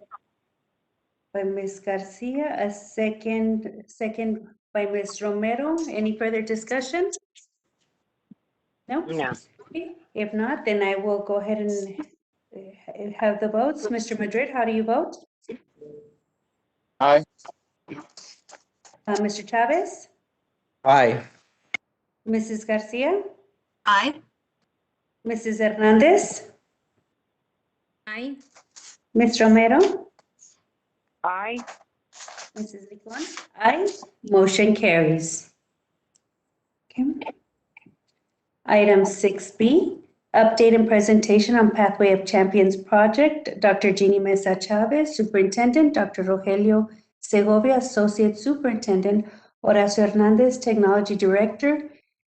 by Ms. Garcia, a second by Ms. Romero. Any further discussion? No? No. Okay. If not, then I will go ahead and have the votes. Mr. Madrid, how do you vote? Aye. Mr. Chavez? Aye. Mrs. Garcia? Aye. Mrs. Hernandez? Aye. Ms. Romero? Aye. Mrs. Licon? Aye. Motion carries. Okay. Item 6B, update and presentation on Pathway of Champions project. Dr. Jeannie Mesa Chavez, Superintendent. Dr. Rogelio Segovia, Associate Superintendent. Horacio Hernandez, Technology Director.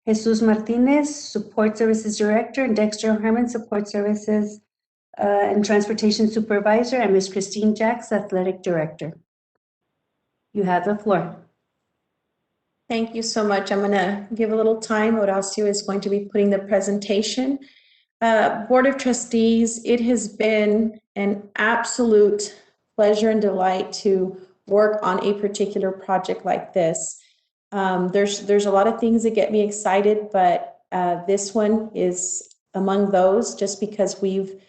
Jesus Martinez, Support Services Director. And Dexter Herman, Support Services and Transportation Supervisor. And Ms. Christine Jacks, Athletic Director. You have the floor. Thank you so much. I'm going to give a little time. Horacio is going to be putting the presentation. Board of Trustees, it has been an absolute pleasure and delight to work on a particular project like this. There's a lot of things that get me excited, but this one is among those, just because we've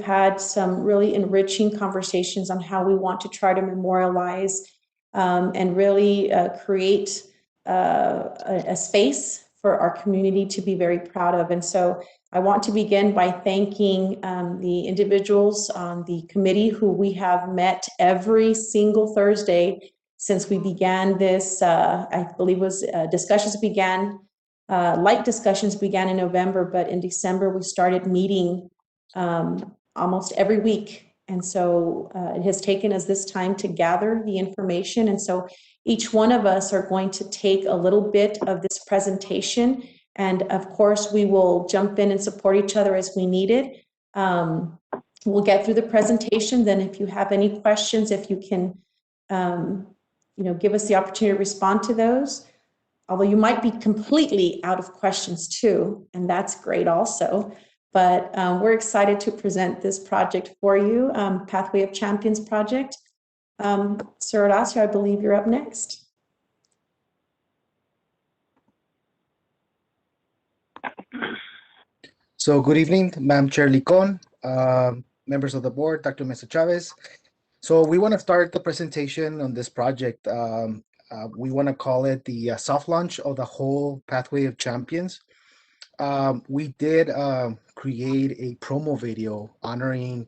had some really enriching conversations on how we want to try to memorialize and really create a space for our community to be very proud of. And so I want to begin by thanking the individuals on the committee who we have met every single Thursday since we began this. I believe was discussions began, light discussions began in November, but in December we started meeting almost every week. And so it has taken us this time to gather the information. And so each one of us are going to take a little bit of this presentation. And of course, we will jump in and support each other as we need it. We'll get through the presentation. Then if you have any questions, if you can, give us the opportunity to respond to those. Although you might be completely out of questions too, and that's great also. But we're excited to present this project for you, Pathway of Champions project. Sir Horacio, I believe you're up next. So good evening, Madam Chair Licon, members of the board, Dr. Mesa Chavez. So we want to start the presentation on this project. We want to call it the soft launch of the whole Pathway of Champions. We did create a promo video honoring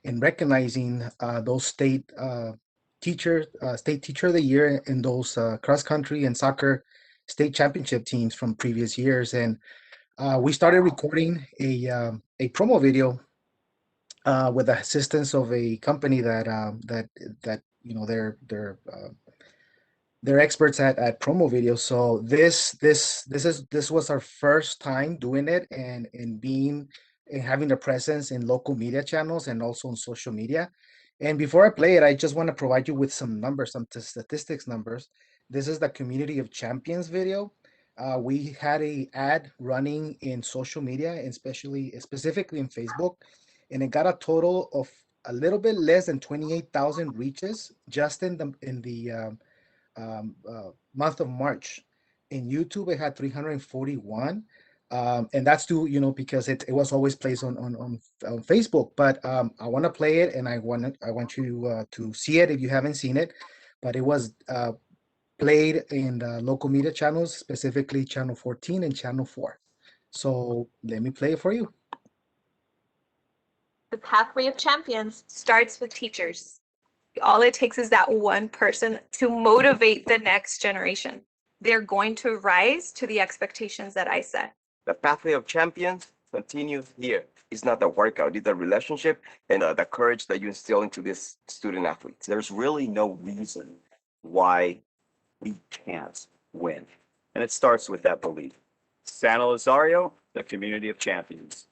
and recognizing those state teacher of the year in those cross country and soccer state championship teams from previous years. And we started recording a promo video with the assistance of a company that they're experts at promo videos. So this was our first time doing it and having a presence in local media channels and also on social media. And before I play it, I just want to provide you with some numbers, some statistics numbers. This is the Community of Champions video. We had an ad running in social media, and specifically in Facebook, and it got a total of a little bit less than 28,000 reaches just in the month of March. In YouTube, it had 341, and that's because it was always placed on Facebook. But I want to play it, and I want you to see it if you haven't seen it. But it was played in the local media channels, specifically Channel 14 and Channel 4. So let me play it for you. The Pathway of Champions starts with teachers. All it takes is that one person to motivate the next generation. They're going to rise to the expectations that I set. The Pathway of Champions continues here. It's not the workout, it's the relationship and the courage that you instill into these student athletes. There's really no reason why we can't win. And it starts with that belief. San Elizario, the Community of Champions.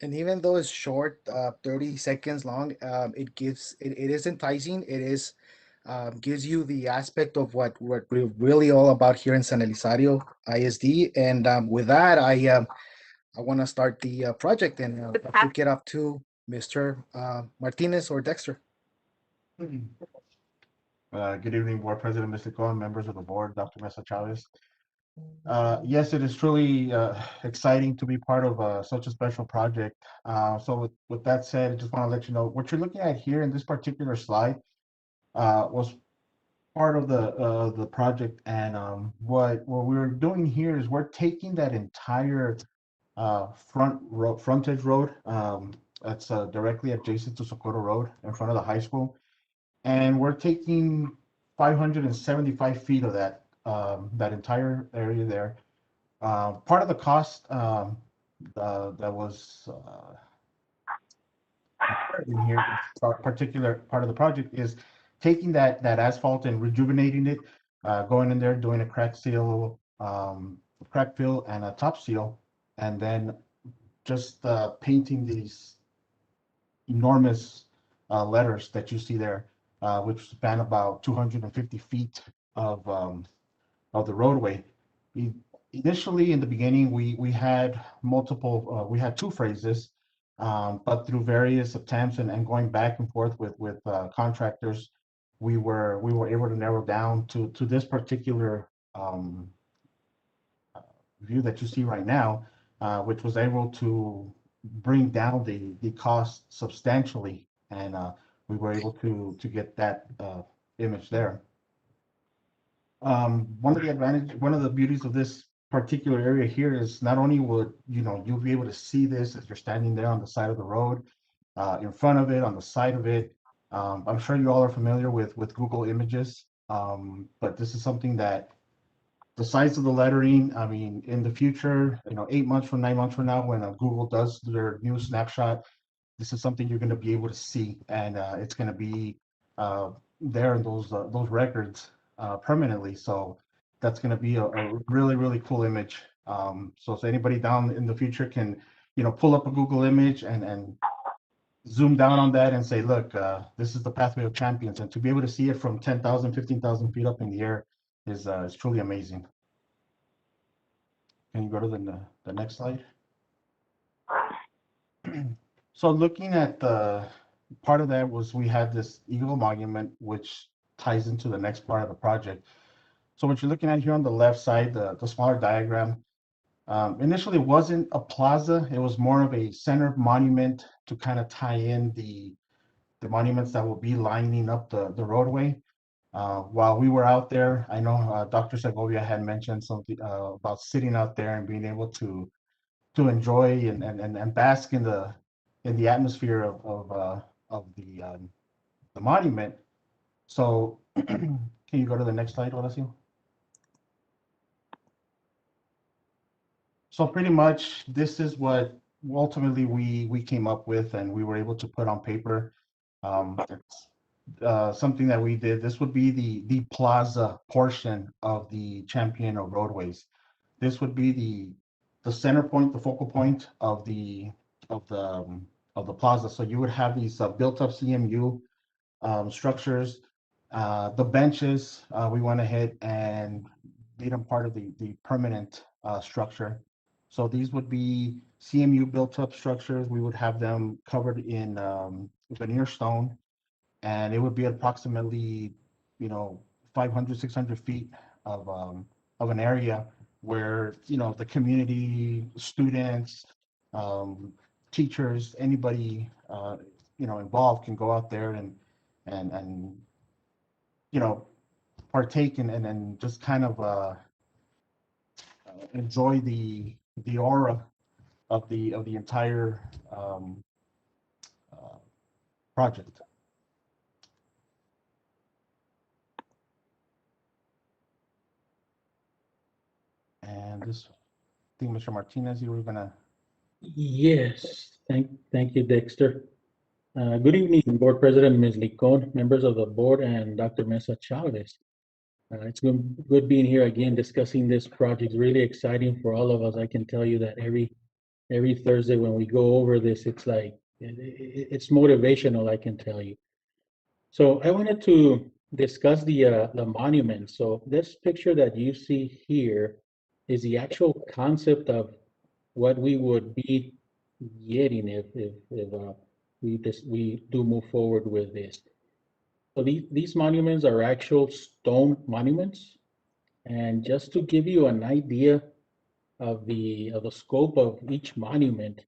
And even though it's short, 30 seconds long, it is enticing. It is gives you the aspect of what we're really all about here in San Elizario I.S.D. And with that, I want to start the project, and I'll kick it up to Mr. Martinez or Dexter. Good evening, Board President Mr. Cohen, members of the board, Dr. Mesa Chavez. Yes, it is truly exciting to be part of such a special project. So with that said, I just want to let you know what you're looking at here in this particular slide was part of the project. And what we're doing here is we're taking that entire frontage road that's directly adjacent to Socorro Road in front of the high school. And we're taking 575 feet of that, that entire area there. Part of the cost that was in here, this particular part of the project is taking that asphalt and rejuvenating it, going in there, doing a crack seal, crack fill and a top seal, and then just painting these enormous letters that you see there, which span about 250 feet of the roadway. Initially, in the beginning, we had multiple, we had two phrases, but through various attempts and going back and forth with contractors, we were able to narrow down to this particular view that you see right now, which was able to bring down the cost substantially, and we were able to get that image there. One of the beauties of this particular area here is not only would you'll be able to see this as you're standing there on the side of the road, in front of it, on the side of it. I'm sure you all are familiar with Google Images, but this is something that the size of the lettering, I mean, in the future, 8 months from 9 months from now, when Google does their new snapshot, this is something you're going to be able to see, and it's going to be there in those records permanently. So that's going to be a really, really cool image. So if anybody down in the future can, pull up a Google image and zoom down on that and say, look, this is the pathway of champions, and to be able to see it from 10,000, 15,000 feet up in the air is truly amazing. Can you go to the next slide? So looking at the part of that was we had this Eagle Monument, which ties into the next part of the project. So what you're looking at here on the left side, the smaller diagram, initially it wasn't a plaza. It was more of a center monument to kind of tie in the monuments that will be lining up the roadway. While we were out there, I know Dr. Segovia had mentioned something about sitting out there and being able to enjoy and bask in the atmosphere of the monument. So can you go to the next slide, Horacio? So pretty much this is what ultimately we came up with and we were able to put on paper. It's something that we did. This would be the plaza portion of the champion of roadways. This would be the center point, the focal point of the plaza. So you would have these built-up CMU structures. The benches, we went ahead and made them part of the permanent structure. So these would be CMU built-up structures. We would have them covered in veneer stone, and it would be approximately 500, 600 feet of an area where the community, students, teachers, anybody involved can go out there and partake and just kind of enjoy the aura of the entire project. And this, I think, Mr. Martinez, you were gonna. Yes, thank you, Dexter. Good evening, Board President Ms. Licon, members of the board, and Dr. Mesa Chavez. It's good being here again discussing this project. It's really exciting for all of us. I can tell you that every Thursday when we go over this, it's like it's motivational, I can tell you. So I wanted to discuss the monument. So this picture that you see here is the actual concept of what we would be getting if we do move forward with this. So these monuments are actual stone monuments, and just to give you an idea of the scope of each monument,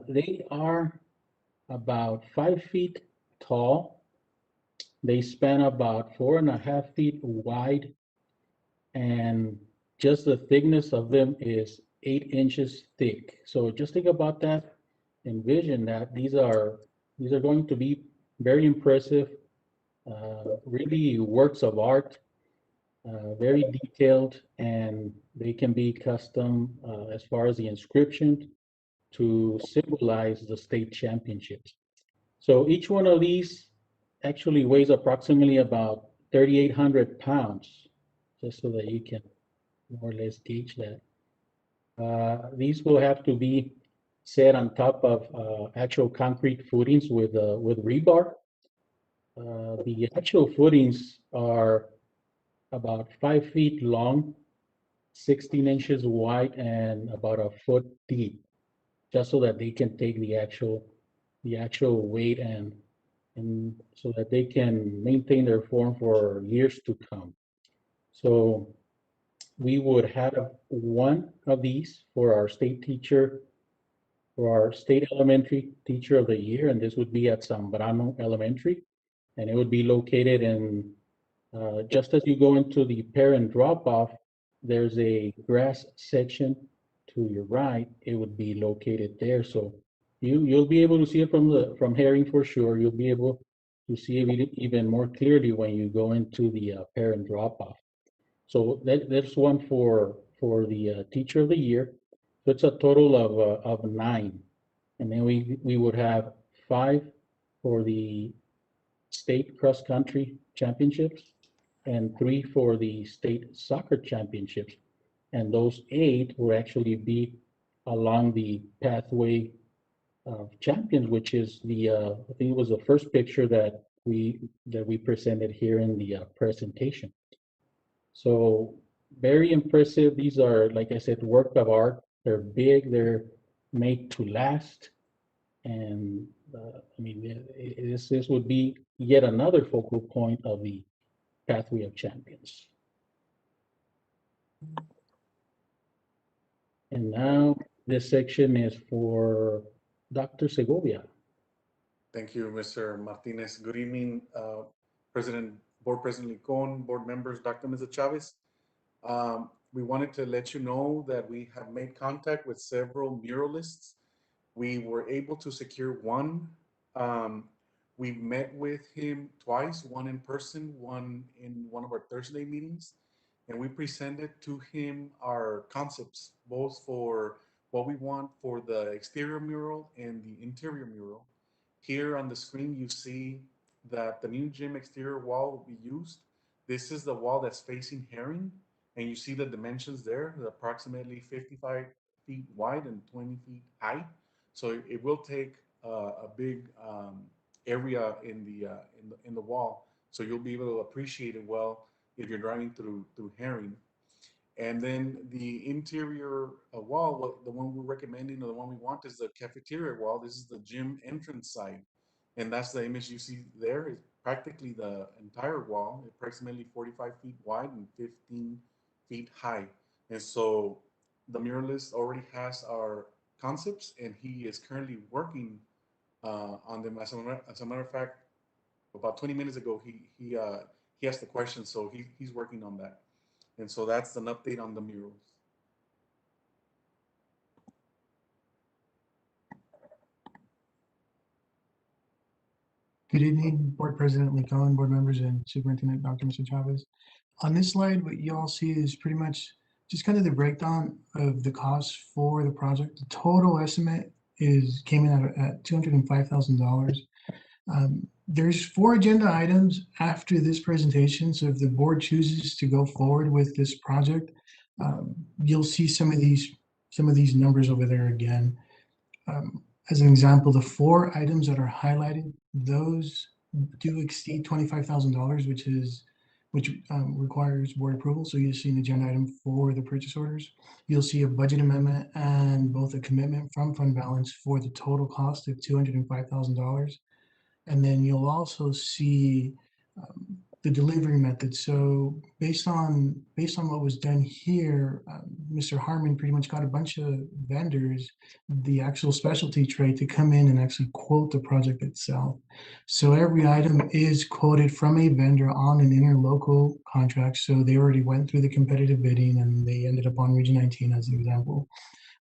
they are about 5 feet tall. They span about 4.5 feet wide, and just the thickness of them is 8 inches thick. So just think about that. Envision that these are going to be very impressive really works of art, very detailed, and they can be custom as far as the inscription to symbolize the state championships. So each one of these actually weighs approximately about 3,800 pounds, just so that you can more or less gauge that. These will have to be set on top of actual concrete footings with rebar. The actual footings are about 5 feet long, 16 inches wide, and about a foot deep, just so that they can take the actual weight and so that they can maintain their form for years to come. So we would have one of these for our state teacher, for our state elementary teacher of the year, and this would be at Zambrano Elementary, and it would be located in, just as you go into the parent drop-off, there's a grass section to your right. It would be located there, so you'll be able to see it from Herring for sure. You'll be able to see it even more clearly when you go into the parent drop-off. So there's one for the teacher of the year. So it's a total of 9, and then we would have 5 for the state cross country championships and 3 for the state soccer championships. And those 8 will actually be along the pathway of champions, which is the I think it was the first picture that we presented here in the presentation. So very impressive. These are, like I said, work of art. They're big. They're made to last. And I mean, this would be yet another focal point of the Pathway of Champions. And now this section is for Dr. Segovia. Thank you, Mr. Martinez. Good evening, Board President Licon, board members, Dr. Mrs. Chavez. We wanted to let you know that we have made contact with several muralists. We were able to secure one. We met with him twice, one in person, one in one of our Thursday meetings, and we presented to him our concepts, both for what we want for the exterior mural and the interior mural. Here on the screen, you see that the new gym exterior wall will be used. This is the wall that's facing Herring, and you see the dimensions there, approximately 55 feet wide and 20 feet high. So it will take a big area in the wall, so you'll be able to appreciate it well if you're driving through Herring. And then the interior wall, the one we're recommending or the one we want is the cafeteria wall. This is the gym entrance side. And that's the image you see there. It's practically the entire wall, approximately 45 feet wide and 15 feet high. And so the muralist already has our concepts, and he is currently working on them. As a matter of fact, about 20 minutes ago, he asked the question, so he's working on that. And so that's an update on the murals. Good evening, Board President Licon, board members, and Superintendent Dr. Mr. Chavez. On this slide, what you all see is pretty much just kind of the breakdown of the cost for the project. The total estimate came in at $205,000. There's 4 agenda items after this presentation, so if the board chooses to go forward with this project, you'll see some of these numbers over there again. As an example, the 4 items that are highlighted, those do exceed $25,000, which requires board approval. So you'll see an agenda item for the purchase orders. You'll see a budget amendment and both a commitment from fund balance for the total cost of $205,000. And then you'll also see the delivery method. So based on what was done here, Mr. Harmon pretty much got a bunch of vendors, the actual specialty trade, to come in and actually quote the project itself. So every item is quoted from a vendor on an interlocal contract. So they already went through the competitive bidding and they ended up on Region 19 as an example,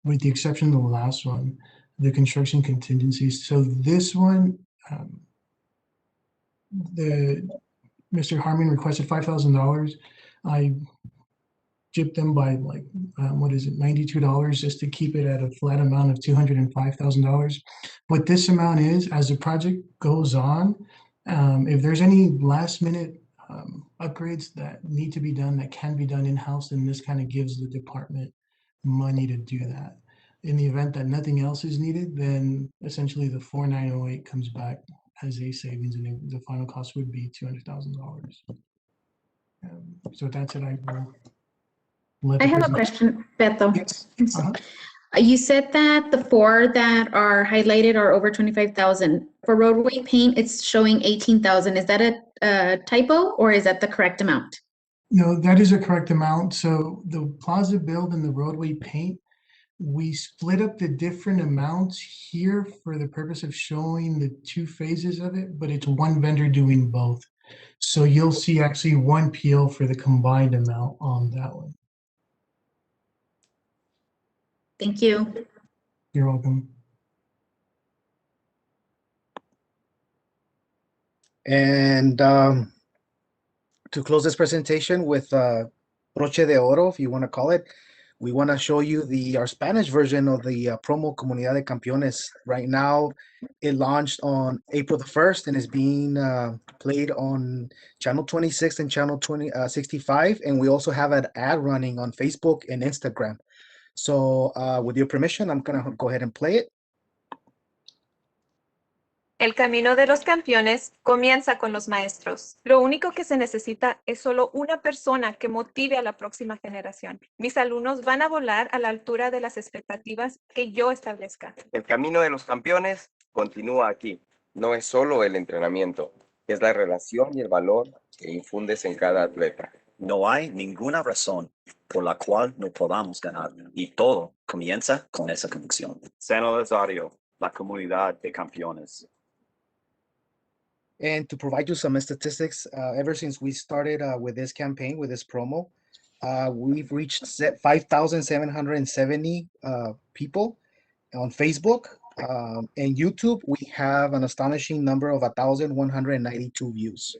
with the exception of the last one, the construction contingencies. So this one, Mr. Harmon requested $5,000. I gypped them by like, $92 just to keep it at a flat amount of $205,000. What this amount is, as the project goes on, if there's any last minute upgrades that need to be done that can be done in-house, then this kind of gives the department money to do that. In the event that nothing else is needed, then essentially the 4908 comes back as a savings, and the final cost would be $200,000. So that's it. I have a question, Beto. Yes. You said that the 4 that are highlighted are over 25,000. For roadway paint, it's showing 18,000. Is that a typo, or is that the correct amount? No, that is a correct amount. So the plaza build and the roadway paint, we split up the different amounts here for the purpose of showing the 2 phases of it, but it's one vendor doing both. So you'll see actually one PO for the combined amount on that one. Thank you. You're welcome. And to close this presentation with Broche de Oro, if you want to call it, we want to show you our Spanish version of the promo Comunidad de Campeones. Right now, it launched on April the 1st and is being played on channel 26 and channel 65. And we also have an ad running on Facebook and Instagram. So with your permission, I'm going to go ahead and play it. El camino de los campeones comienza con los maestros. Lo único que se necesita es solo una persona que motive a la próxima generación. Mis alumnos van a volar a la altura de las expectativas que yo establezca. El camino de los campeones continúa aquí. No es solo el entrenamiento, es la relación y el valor que infundes en cada atleta. No hay ninguna razón por la cual no podamos ganar, y todo comienza con esa convicción. San Elizario, la comunidad de campeones. And to provide you some statistics, ever since we started with this campaign, with this promo, we've reached 5,770 people on Facebook. And YouTube, we have an astonishing number of 1,192 views.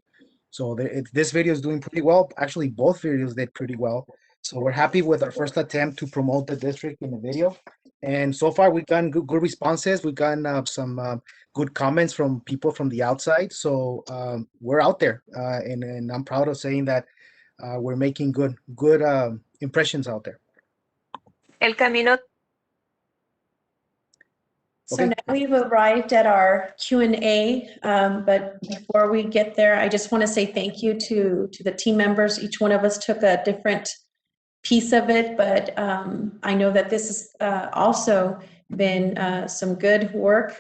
So this video is doing pretty well. Actually, both videos did pretty well. So we're happy with our first attempt to promote the district in the video. And so far, we've gotten good responses. We've gotten some good comments from people from the outside. So we're out there. And I'm proud of saying that we're making good impressions out there. El camino. So now we've arrived at our Q&A, but before we get there, I just want to say thank you to the team members. Each one of us took a different piece of it, but I know that this has also been some good work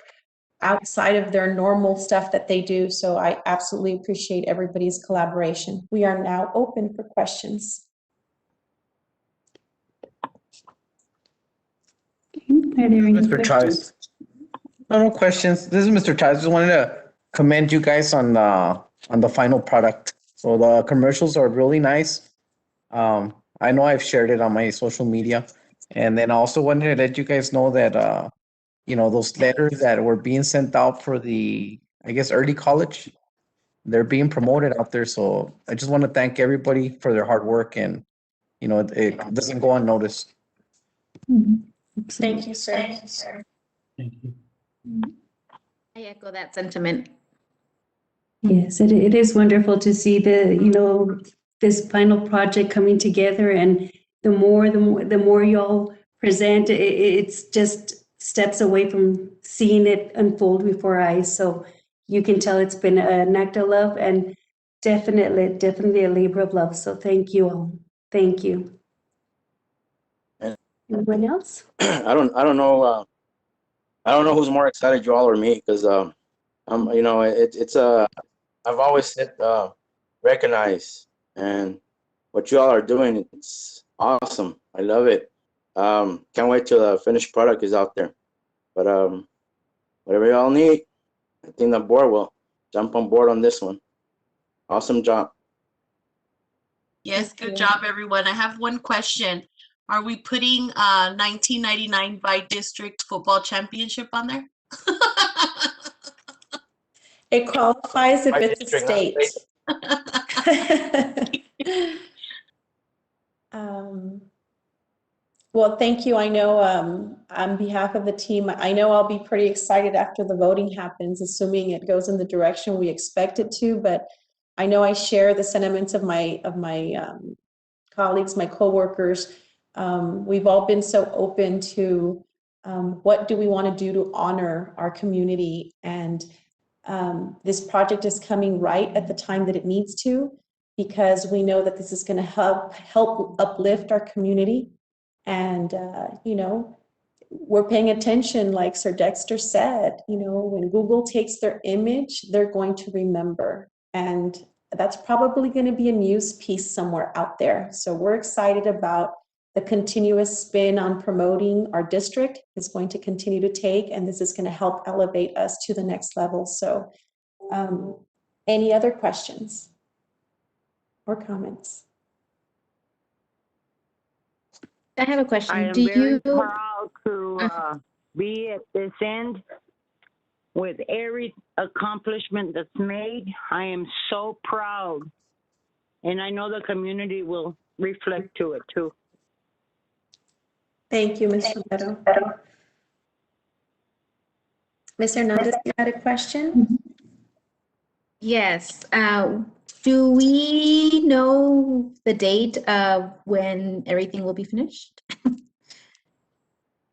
outside of their normal stuff that they do. So I absolutely appreciate everybody's collaboration. We are now open for questions. Mr. Chávez. No questions. This is Mr. Chávez. Just wanted to commend you guys on the final product. So the commercials are really nice. I know I've shared it on my social media. And then I also wanted to let you guys know that, those letters that were being sent out for the, I guess, early college, they're being promoted out there. So I just want to thank everybody for their hard work, and, it doesn't go unnoticed. Thank you, sir. Thank you. I echo that sentiment. Yes, it is wonderful to see this final project coming together, and the more y'all present, it's just steps away from seeing it unfold before our eyes. So you can tell it's been an act of love, and definitely a labor of love. So thank you all. Thank you. Anyone else? I don't know. I don't know who's more excited, you all or me, because I've always said recognize, and what you all are doing, it's awesome. I love it. Can't wait till the finished product is out there. But whatever y'all need, I think the board will jump on board on this one. Awesome job. Yes, good job, everyone. I have one question. Are we putting 1999 by district football championship on there? It qualifies if it's a state. Well, thank you. I know on behalf of the team, I know I'll be pretty excited after the voting happens, assuming it goes in the direction we expect it to. But I know I share the sentiments of my colleagues, my coworkers. We've all been so open to what do we want to do to honor our community, and this project is coming right at the time that it needs to, because we know that this is going to help uplift our community. And, you know, we're paying attention, like Sir Dexter said, you know, when Google takes their image, they're going to remember. And that's probably going to be a news piece somewhere out there. So we're excited about the continuous spin on promoting our district is going to continue to take, and this is going to help elevate us to the next level. So any other questions or comments? I have a question. I am very proud to be at this end with every accomplishment that's made. I am so proud, and I know the community will reflect to it too. Thank you, Ms. Romero. Ms. Hernandez, you had a question? Yes. Do we know the date of when everything will be finished?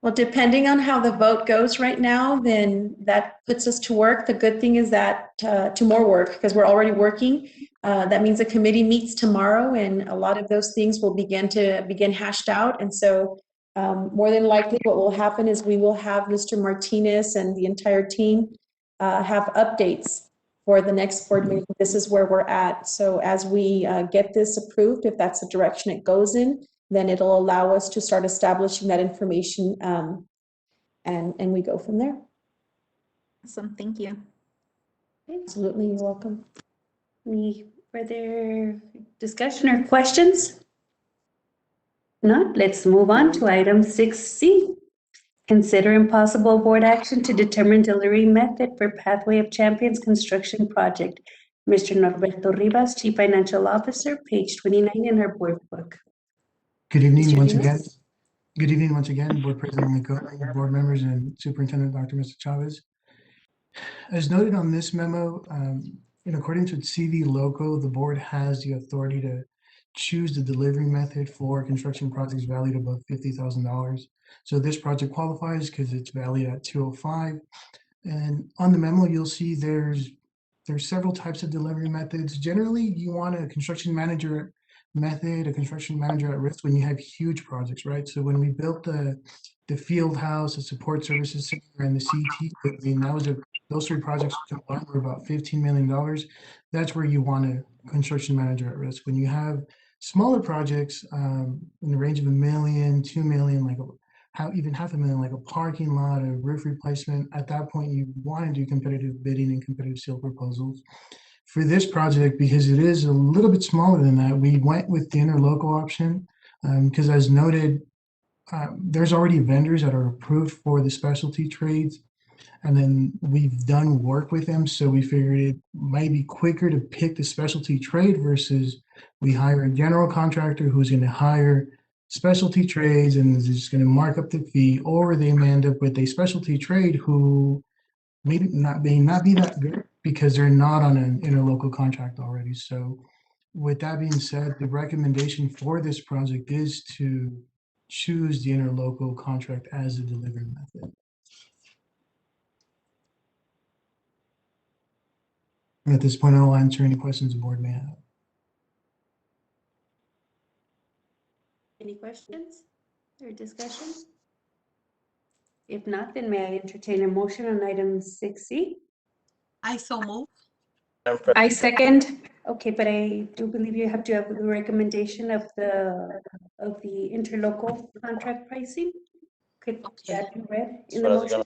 Well, depending on how the vote goes right now, then that puts us to work. The good thing is that to more work, because we're already working. That means the committee meets tomorrow, and a lot of those things will begin hashed out. And so more than likely what will happen is we will have Mr. Martinez and the entire team have updates for the next board meeting. This is where we're at. So as we get this approved, if that's the direction it goes in, then it'll allow us to start establishing that information, and we go from there. Awesome, thank you. Absolutely, you're welcome. Any further discussion or questions? Not, let's move on to item 6C. Consider impossible board action to determine delivery method for Pathway of Champions construction project. Mr. Norberto Rivas, Chief Financial Officer, page 29 in our board book. Good evening Mr. once Rivas? again. Good evening once again, Board President Licona, board members, and Superintendent Dr. Mr. Chavez. As noted on this memo, in accordance with CV Loco, the board has the authority to choose the delivery method for construction projects valued above $50,000. So this project qualifies because it's valued at $205,000. And on the memo, you'll see there's several types of delivery methods. Generally, you want a construction manager method, a construction manager at risk when you have huge projects, right? So when we built the field house, the support services center, and the CT building, those three projects combined were about $15 million. That's where you want a construction manager at risk. When you have smaller projects in the range of $1 million, $2 million, like even $500,000, like a parking lot, a roof replacement, at that point you want to do competitive bidding and competitive sale proposals. For this project, because it is a little bit smaller than that, we went with the interlocal option because, as noted, there's already vendors that are approved for the specialty trades, and then we've done work with them, so we figured it might be quicker to pick the specialty trade versus we hire a general contractor who's going to hire specialty trades and is just going to mark up the fee, or they may end up with a specialty trade who may not be that good because they're not on an interlocal contract already. So with that being said, the recommendation for this project is to choose the interlocal contract as a delivery method. At this point, I'll answer any questions the board may have. Any questions or discussion? If not, then may I entertain a motion on item 6C? I so move. I second. Okay, but I do believe you have to have the recommendation of the interlocal contract pricing. Could that be read in the motion?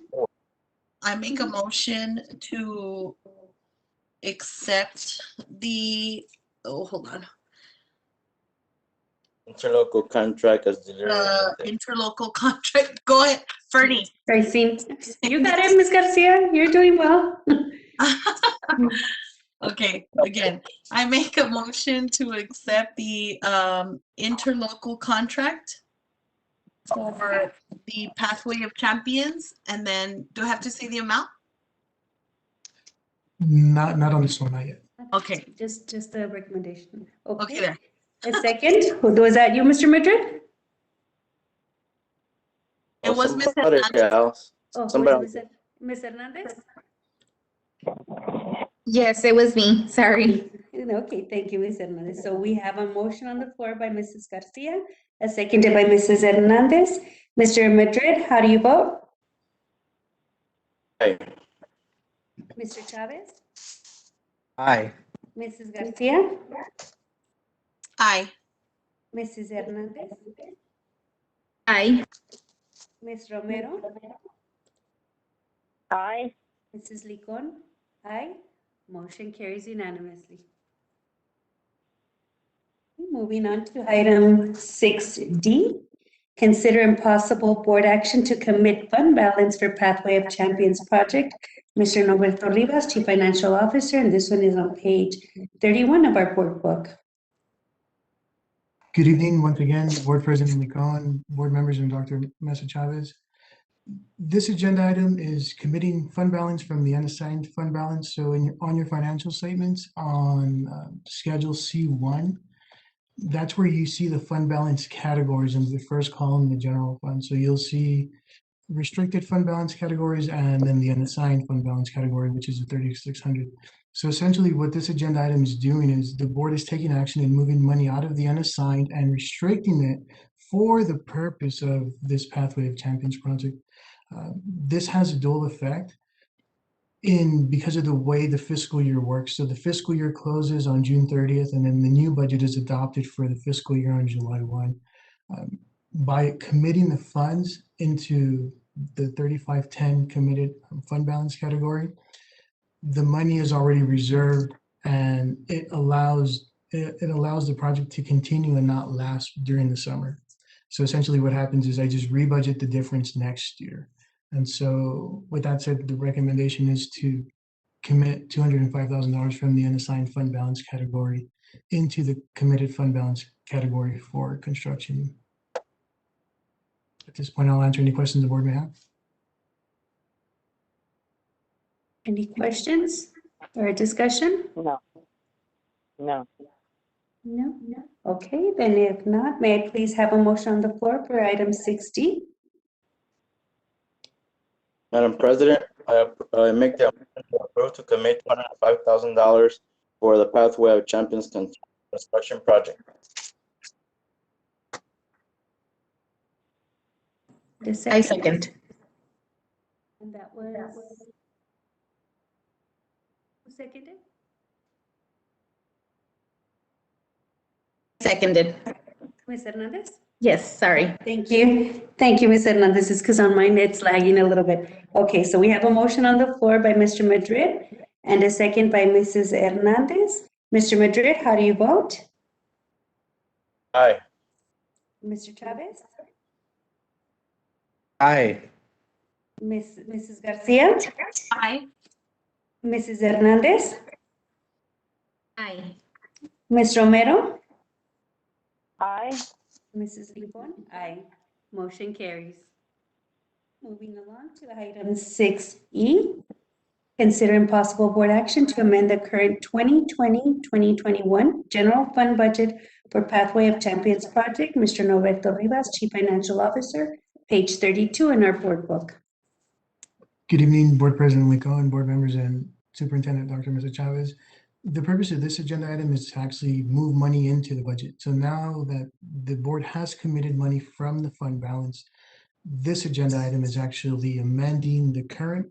I make a motion to accept the, hold on. Interlocal contract as delivery. Interlocal contract. Go ahead, Fernie. Pricing. You got it, Ms. Garcia. You're doing well. Okay, again, I make a motion to accept the interlocal contract for the Pathway of Champions, and then do I have to say the amount? Not on this one, not yet. Okay. Just a recommendation. Okay, there. A second. Was that you, Mr. Madrid? It was Ms. Somebody Hernandez. else. Oh, Somebody was it Ms. Hernandez? Yes, it was me. Sorry. Okay, thank you, Ms. Hernandez. So we have a motion on the floor by Mrs. Garcia, a seconded by Mrs. Hernandez. Mr. Madrid, how do you vote? Aye. Mr. Chavez? Aye. Mrs. Garcia? Aye. Mrs. Hernandez? Aye. Ms. Romero? Aye. Mrs. Licon? Aye. Motion carries unanimously. Moving on to item 6D. Consider impossible board action to commit fund balance for Pathway of Champions project. Mr. Norberto Rivas, Chief Financial Officer, and this one is on page 31 of our board book. Good evening, once again, Board President Licon, board members, and Dr. Mesa Chavez. This agenda item is committing fund balance from the unassigned fund balance. So on your financial statements on Schedule C1, that's where you see the fund balance categories in the first column, the general fund. So you'll see restricted fund balance categories and then the unassigned fund balance category, which is the 3,600. So essentially what this agenda item is doing is the board is taking action and moving money out of the unassigned and restricting it for the purpose of this Pathway of Champions project. This has a dual effect because of the way the fiscal year works. So the fiscal year closes on June 30th, and then the new budget is adopted for the fiscal year on July 1. By committing the funds into the 3510 committed fund balance category, the money is already reserved, and it allows the project to continue and not last during the summer. So essentially what happens is I just rebudget the difference next year. And so with that said, the recommendation is to commit $205,000 from the unassigned fund balance category into the committed fund balance category for construction. At this point, I'll answer any questions the board may have. Any questions or discussion? No. No. No. Okay, then if not, may I please have a motion on the floor for item 6D? Madam President, I make the motion to approve to commit $205,000 for the Pathway of Champions construction project. I second. And that was, who seconded? Seconded. Ms. Hernandez? Yes, sorry. Thank you. Thank you, Ms. Hernandez. It's because on mine it's lagging a little bit. Okay, so we have a motion on the floor by Mr. Madrid and a second by Mrs. Hernandez. Mr. Madrid, how do you vote? Aye. Mr. Chavez? Aye. Mrs. Garcia? Aye. Mrs. Hernandez? Aye. Ms. Romero? Aye. Mrs. Licon? Aye. Motion carries. Moving along to item 6E. Consider impossible board action to amend the current 2020-2021 general fund budget for Pathway of Champions project. Mr. Norberto Rivas, Chief Financial Officer, page 32 in our board book. Good evening, Board President Licon, board members, and Superintendent Dr. Mesa Chavez. The purpose of this agenda item is to actually move money into the budget. So now that the board has committed money from the fund balance, this agenda item is actually amending the current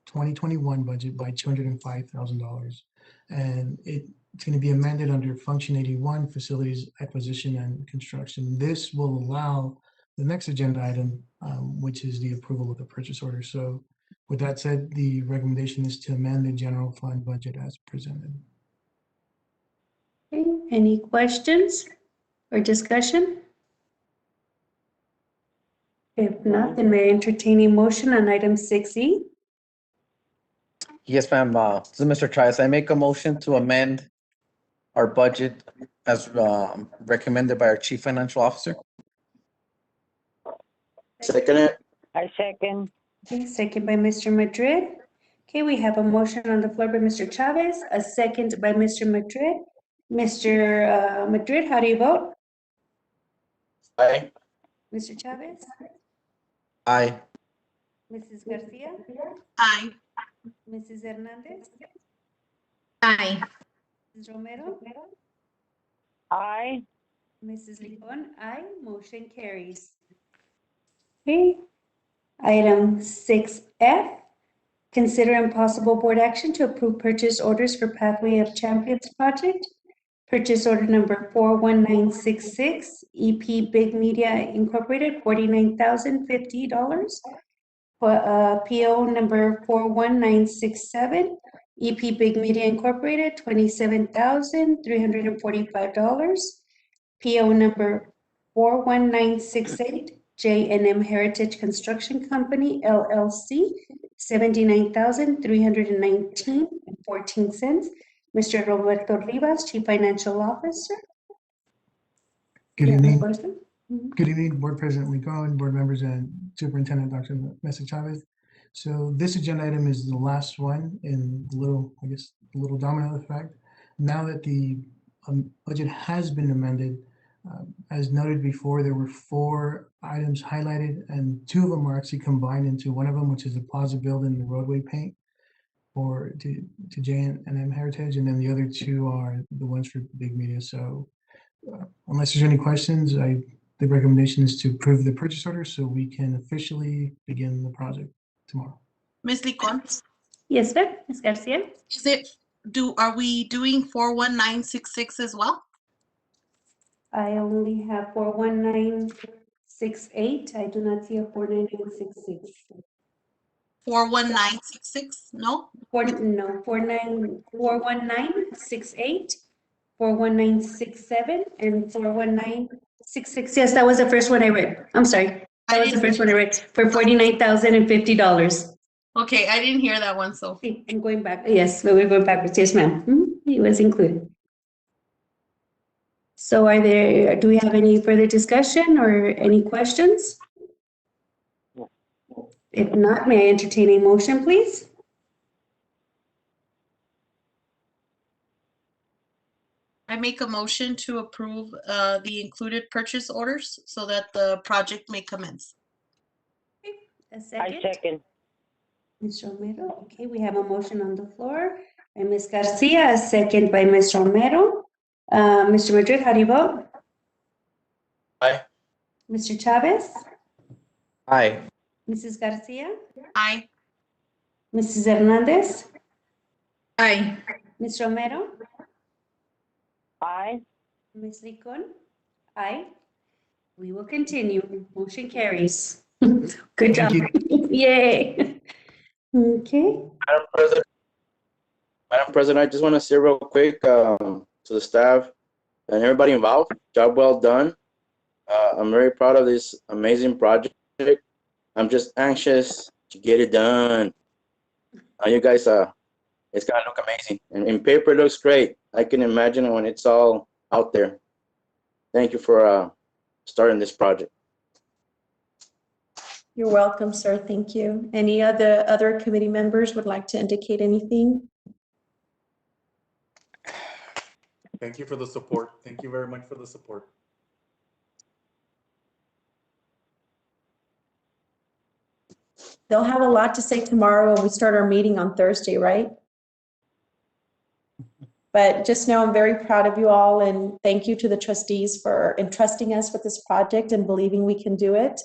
2021 budget by $205,000. And it's going to be amended under Function 81, Facilities Acquisition and Construction. This will allow the next agenda item, which is the approval of the purchase order. So with that said, the recommendation is to amend the general fund budget as presented. Okay, any questions or discussion? If not, then may I entertain a motion on item 6E? Yes, ma'am. This is Mr. Trias. I make a motion to amend our budget as recommended by our Chief Financial Officer. Second it. I second. Okay, second by Mr. Madrid. Okay, we have a motion on the floor by Mr. Chavez, a second by Mr. Madrid. Mr. Madrid, how do you vote? Aye. Mr. Chavez? Aye. Mrs. Garcia? Aye. Mrs. Hernandez? Aye. Mrs. Romero? Aye. Mrs. Licon? Aye. Motion carries. Okay. Item 6F, consider impossible board action to approve purchase orders for Pathway of Champions project. Purchase order number 41966, EP Big Media Incorporated, $49,050. PO number 41967, EP Big Media Incorporated, $27,345. PO number 41968, J&M Heritage Construction Company, LLC, $79,319.14. Mr. Roberto Rivas, Chief Financial Officer. Good You have the evening. first one? Good evening, Board President Licon, board members, and Superintendent Dr. Mesa Chavez. So this agenda item is the last one in the little, I guess, the little domino effect. Now that the budget has been amended, as noted before, there were 4 items highlighted, and 2 of them are actually combined into one of them, which is the plaza building and the roadway paint to J&M Heritage, and then the other 2 are the ones for big media. So unless there's any questions, the recommendation is to approve the purchase order so we can officially begin the project tomorrow. Ms. Licon, Yes, sir. Ms. Garcia? are we doing 41966 as well? I only have 41968. I do not see a 49966. 41966, no? 41968, 41967, and 41966. Yes, that was the first one I read. I'm sorry. That was the first one I read for $49,050. Okay, I didn't hear that one, so. I'm going back. Yes, we're going backwards. Yes, ma'am. It was included. So do we have any further discussion or any questions? If not, may I entertain a motion, please? I make a motion to approve the included purchase orders so that the project may commence. A second. I second. Ms. Romero, okay, we have a motion on the floor by Ms. Garcia, a second by Ms. Romero. Mr. Madrid, how do you vote? Aye. Mr. Chavez? Aye. Mrs. Garcia? Aye. Mrs. Hernandez? Aye. Ms. Romero? Aye. Ms. Licon? Aye. We will continue. Motion carries. Good job. Yay. Okay. Madam President, I just want to say real quick to the staff and everybody involved, job well done. I'm very proud of this amazing project. I'm just anxious to get it done. You guys, it's gonna look amazing. And in paper, it looks great. I can imagine when it's all out there. Thank you for starting this project. You're welcome, sir. Thank you. Any other committee members would like to indicate anything? Thank you for the support. Thank you very much for the support. They'll have a lot to say tomorrow when we start our meeting on Thursday, right? But just know I'm very proud of you all, and thank you to the trustees for entrusting us with this project and believing we can do it.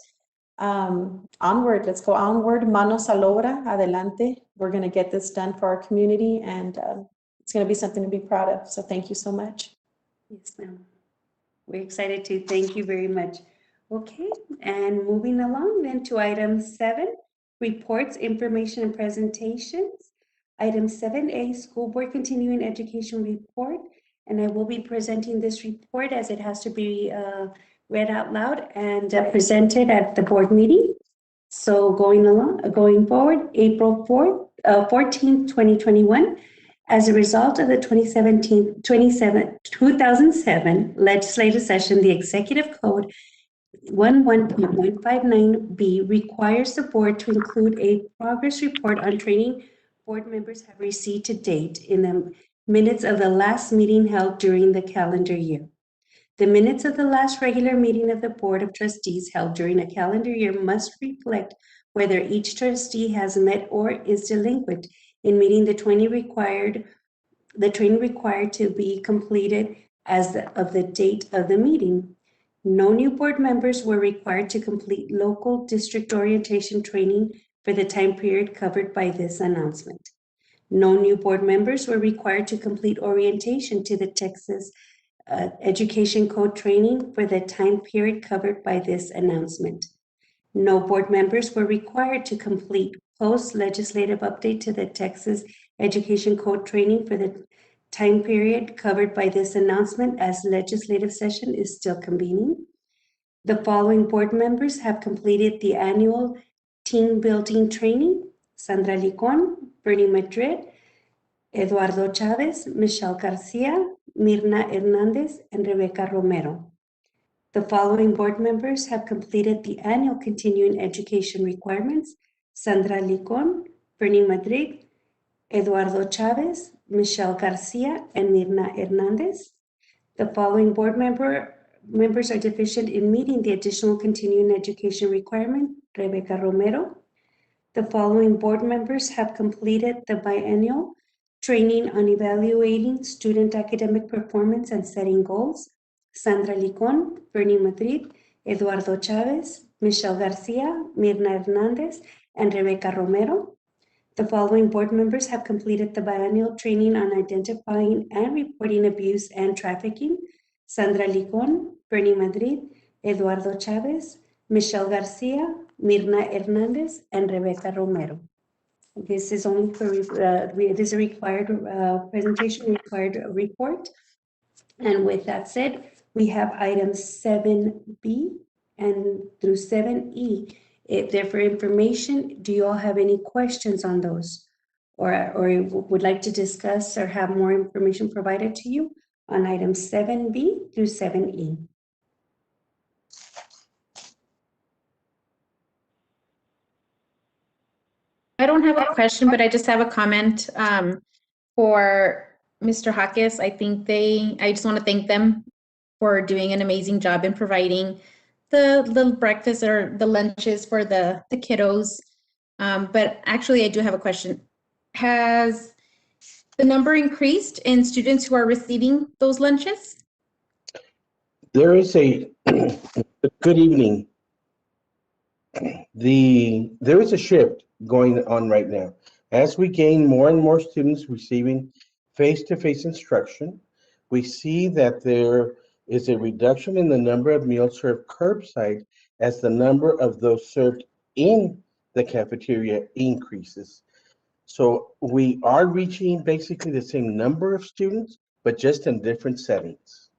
Onward, let's go onward, manos a la obra, adelante. We're going to get this done for our community, and it's going to be something to be proud of. So thank you so much. Yes, ma'am. We're excited to. Thank you very much. Okay, and moving along then to item 7, reports, information, and presentations. Item 7A, School Board Continuing Education Report, and I will be presenting this report as it has to be read out loud and presented at the board meeting. So going forward, April 4th, 14th, 2021, as a result of the 2007 legislative session, the Executive Code 11.159B requires the board to include a progress report on training board members have received to date in the minutes of the last meeting held during the calendar year. The minutes of the last regular meeting of the Board of Trustees held during a calendar year must reflect whether each trustee has met or is delinquent in meeting the training required to be completed as of the date of the meeting. No new board members were required to complete local district orientation training for the time period covered by this announcement. No new board members were required to complete orientation to the Texas Education Code training for the time period covered by this announcement. No board members were required to complete post-legislative update to the Texas Education Code training for the time period covered by this announcement as legislative session is still convening. The following board members have completed the annual team building training: Sandra Licon, Bernie Madrid, Eduardo Chavez, Michelle Garcia, Mirna Hernandez, and Rebecca Romero. The following board members have completed the annual continuing education requirements: Sandra Licon, Bernie Madrid, Eduardo Chavez, Michelle Garcia, and Mirna Hernandez. The following board members are deficient in meeting the additional continuing education requirement: Rebecca Romero. The following board members have completed the biennial training on evaluating student academic performance and setting goals: Sandra Licon, Bernie Madrid, Eduardo Chavez, Michelle Garcia, Mirna Hernandez, and Rebecca Romero. The following board members have completed the biennial training on identifying and reporting abuse and trafficking: Sandra Licon, Bernie Madrid, Eduardo Chavez, Michelle Garcia, Mirna Hernandez, and Rebecca Romero. This is only for, it is a required presentation, required report. And with that said, we have items 7B and through 7E. If they're for information, do you all have any questions on those? Or would like to discuss or have more information provided to you on items 7B through 7E? I don't have a question, but I just have a comment for Mr. Hawkes. I just want to thank them for doing an amazing job in providing the little breakfast or the lunches for the kiddos. But actually, I do have a question. Has the number increased in students who are receiving those lunches? There is a good evening. There is a shift going on right now. As we gain more and more students receiving face-to-face instruction, we see that there is a reduction in the number of meals served curbside as the number of those served in the cafeteria increases. So we are reaching basically the same number of students, but just in different settings.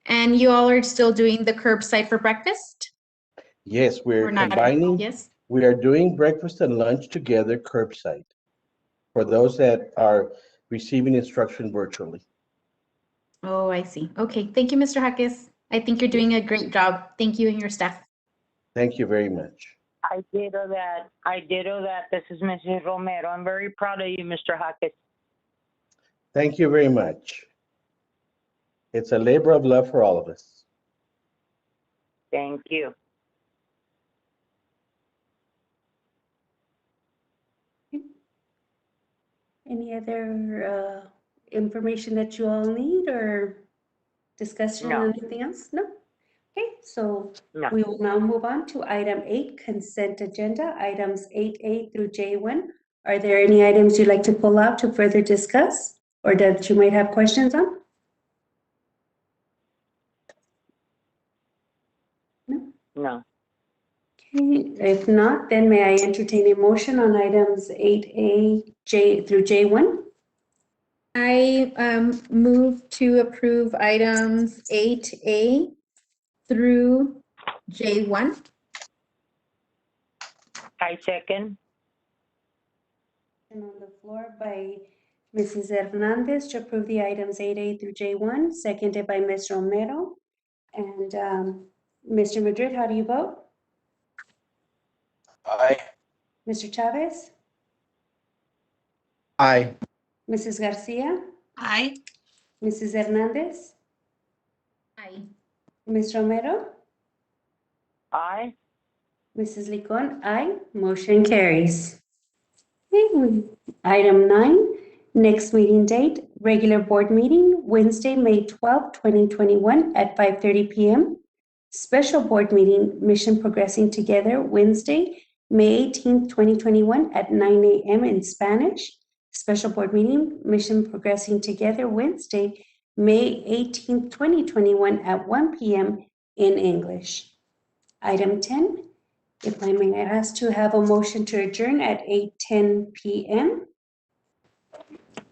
And you all are still doing the curbside for breakfast? Yes, we're Or not? combining. Yes. We are doing breakfast and lunch together curbside for those that are receiving instruction virtually. Oh, I see. Okay. Thank you, Mr. Hawkes. I think you're doing a great job. Thank you and your staff. Thank you very much. I ditto that. This is Mrs. Romero. I'm very proud of you, Mr. Hawkes. Thank you very much. It's a labor of love for all of us. Thank you. Any other information that you all need or discussion No. on anything else? No? Okay, so No. we will now move on to item 8, consent agenda, items 8A through J1. Are there any items you'd like to pull out to further discuss or that you might have questions on? No? No. Okay, if not, then may I entertain a motion on items 8A through J1? I move to approve items 8A through J1. I second. And on the floor by Mrs. Hernandez to approve the items 8A through J1, seconded by Ms. Romero. And Mr. Madrid, how do you vote? Aye. Mr. Chavez? Aye. Mrs. Garcia? Aye. Mrs. Hernandez? Aye. Ms. Romero? Aye. Mrs. Licon? Aye. Motion carries. Okay, Item 9, next meeting date, regular board meeting, Wednesday, May 12, 2021 at 5:30 p.m. Special board meeting, Mission Progressing Together, Wednesday, May 18, 2021 at 9 a.m. in Spanish. Special board meeting, Mission Progressing Together, Wednesday, May 18, 2021 at 1 p.m. in English. Item 10, if I may ask to have a motion to adjourn at 8:10 p.m.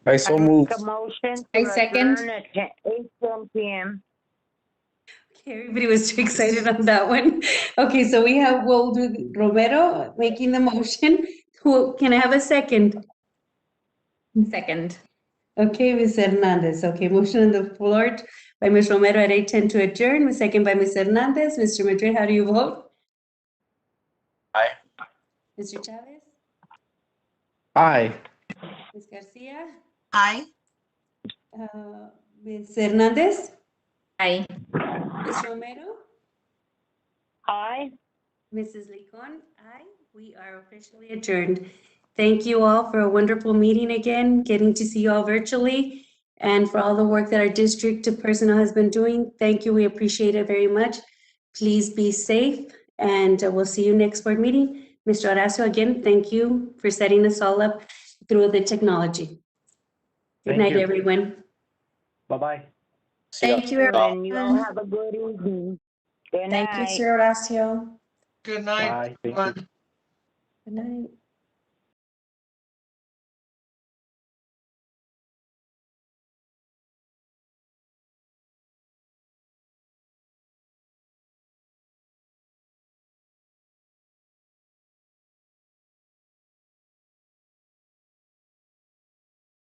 I so I make move. a motion I to second. adjourn at 8:10 p.m. Okay, everybody was too excited on that one. Okay, so we'll do Romero making the motion. Can I have a second? Second. Okay, Ms. Hernandez. Okay, motion on the floor by Ms. Romero at 8:10 to adjourn, second by Ms. Hernandez. Mr. Madrid, how do you vote? Aye. Mr. Chavez? Aye. Ms. Garcia? Aye. Ms. Hernandez? Aye. Ms. Romero? Aye. Mrs. Licon? Aye. We are officially adjourned. Thank you all for a wonderful meeting again, getting to see you all virtually, and for all the work that our district personnel has been doing. Thank you. We appreciate it very much. Please be safe, and we'll see you next board meeting. Mr. Horacio, again, thank you for setting us all up through the technology. Good Thank night, you. everyone. Bye-bye. Thank you, And you all everyone. have a good evening. Good Thank you, night. Sir Horacio. Good night, Bye. Thank you. everyone. Good night.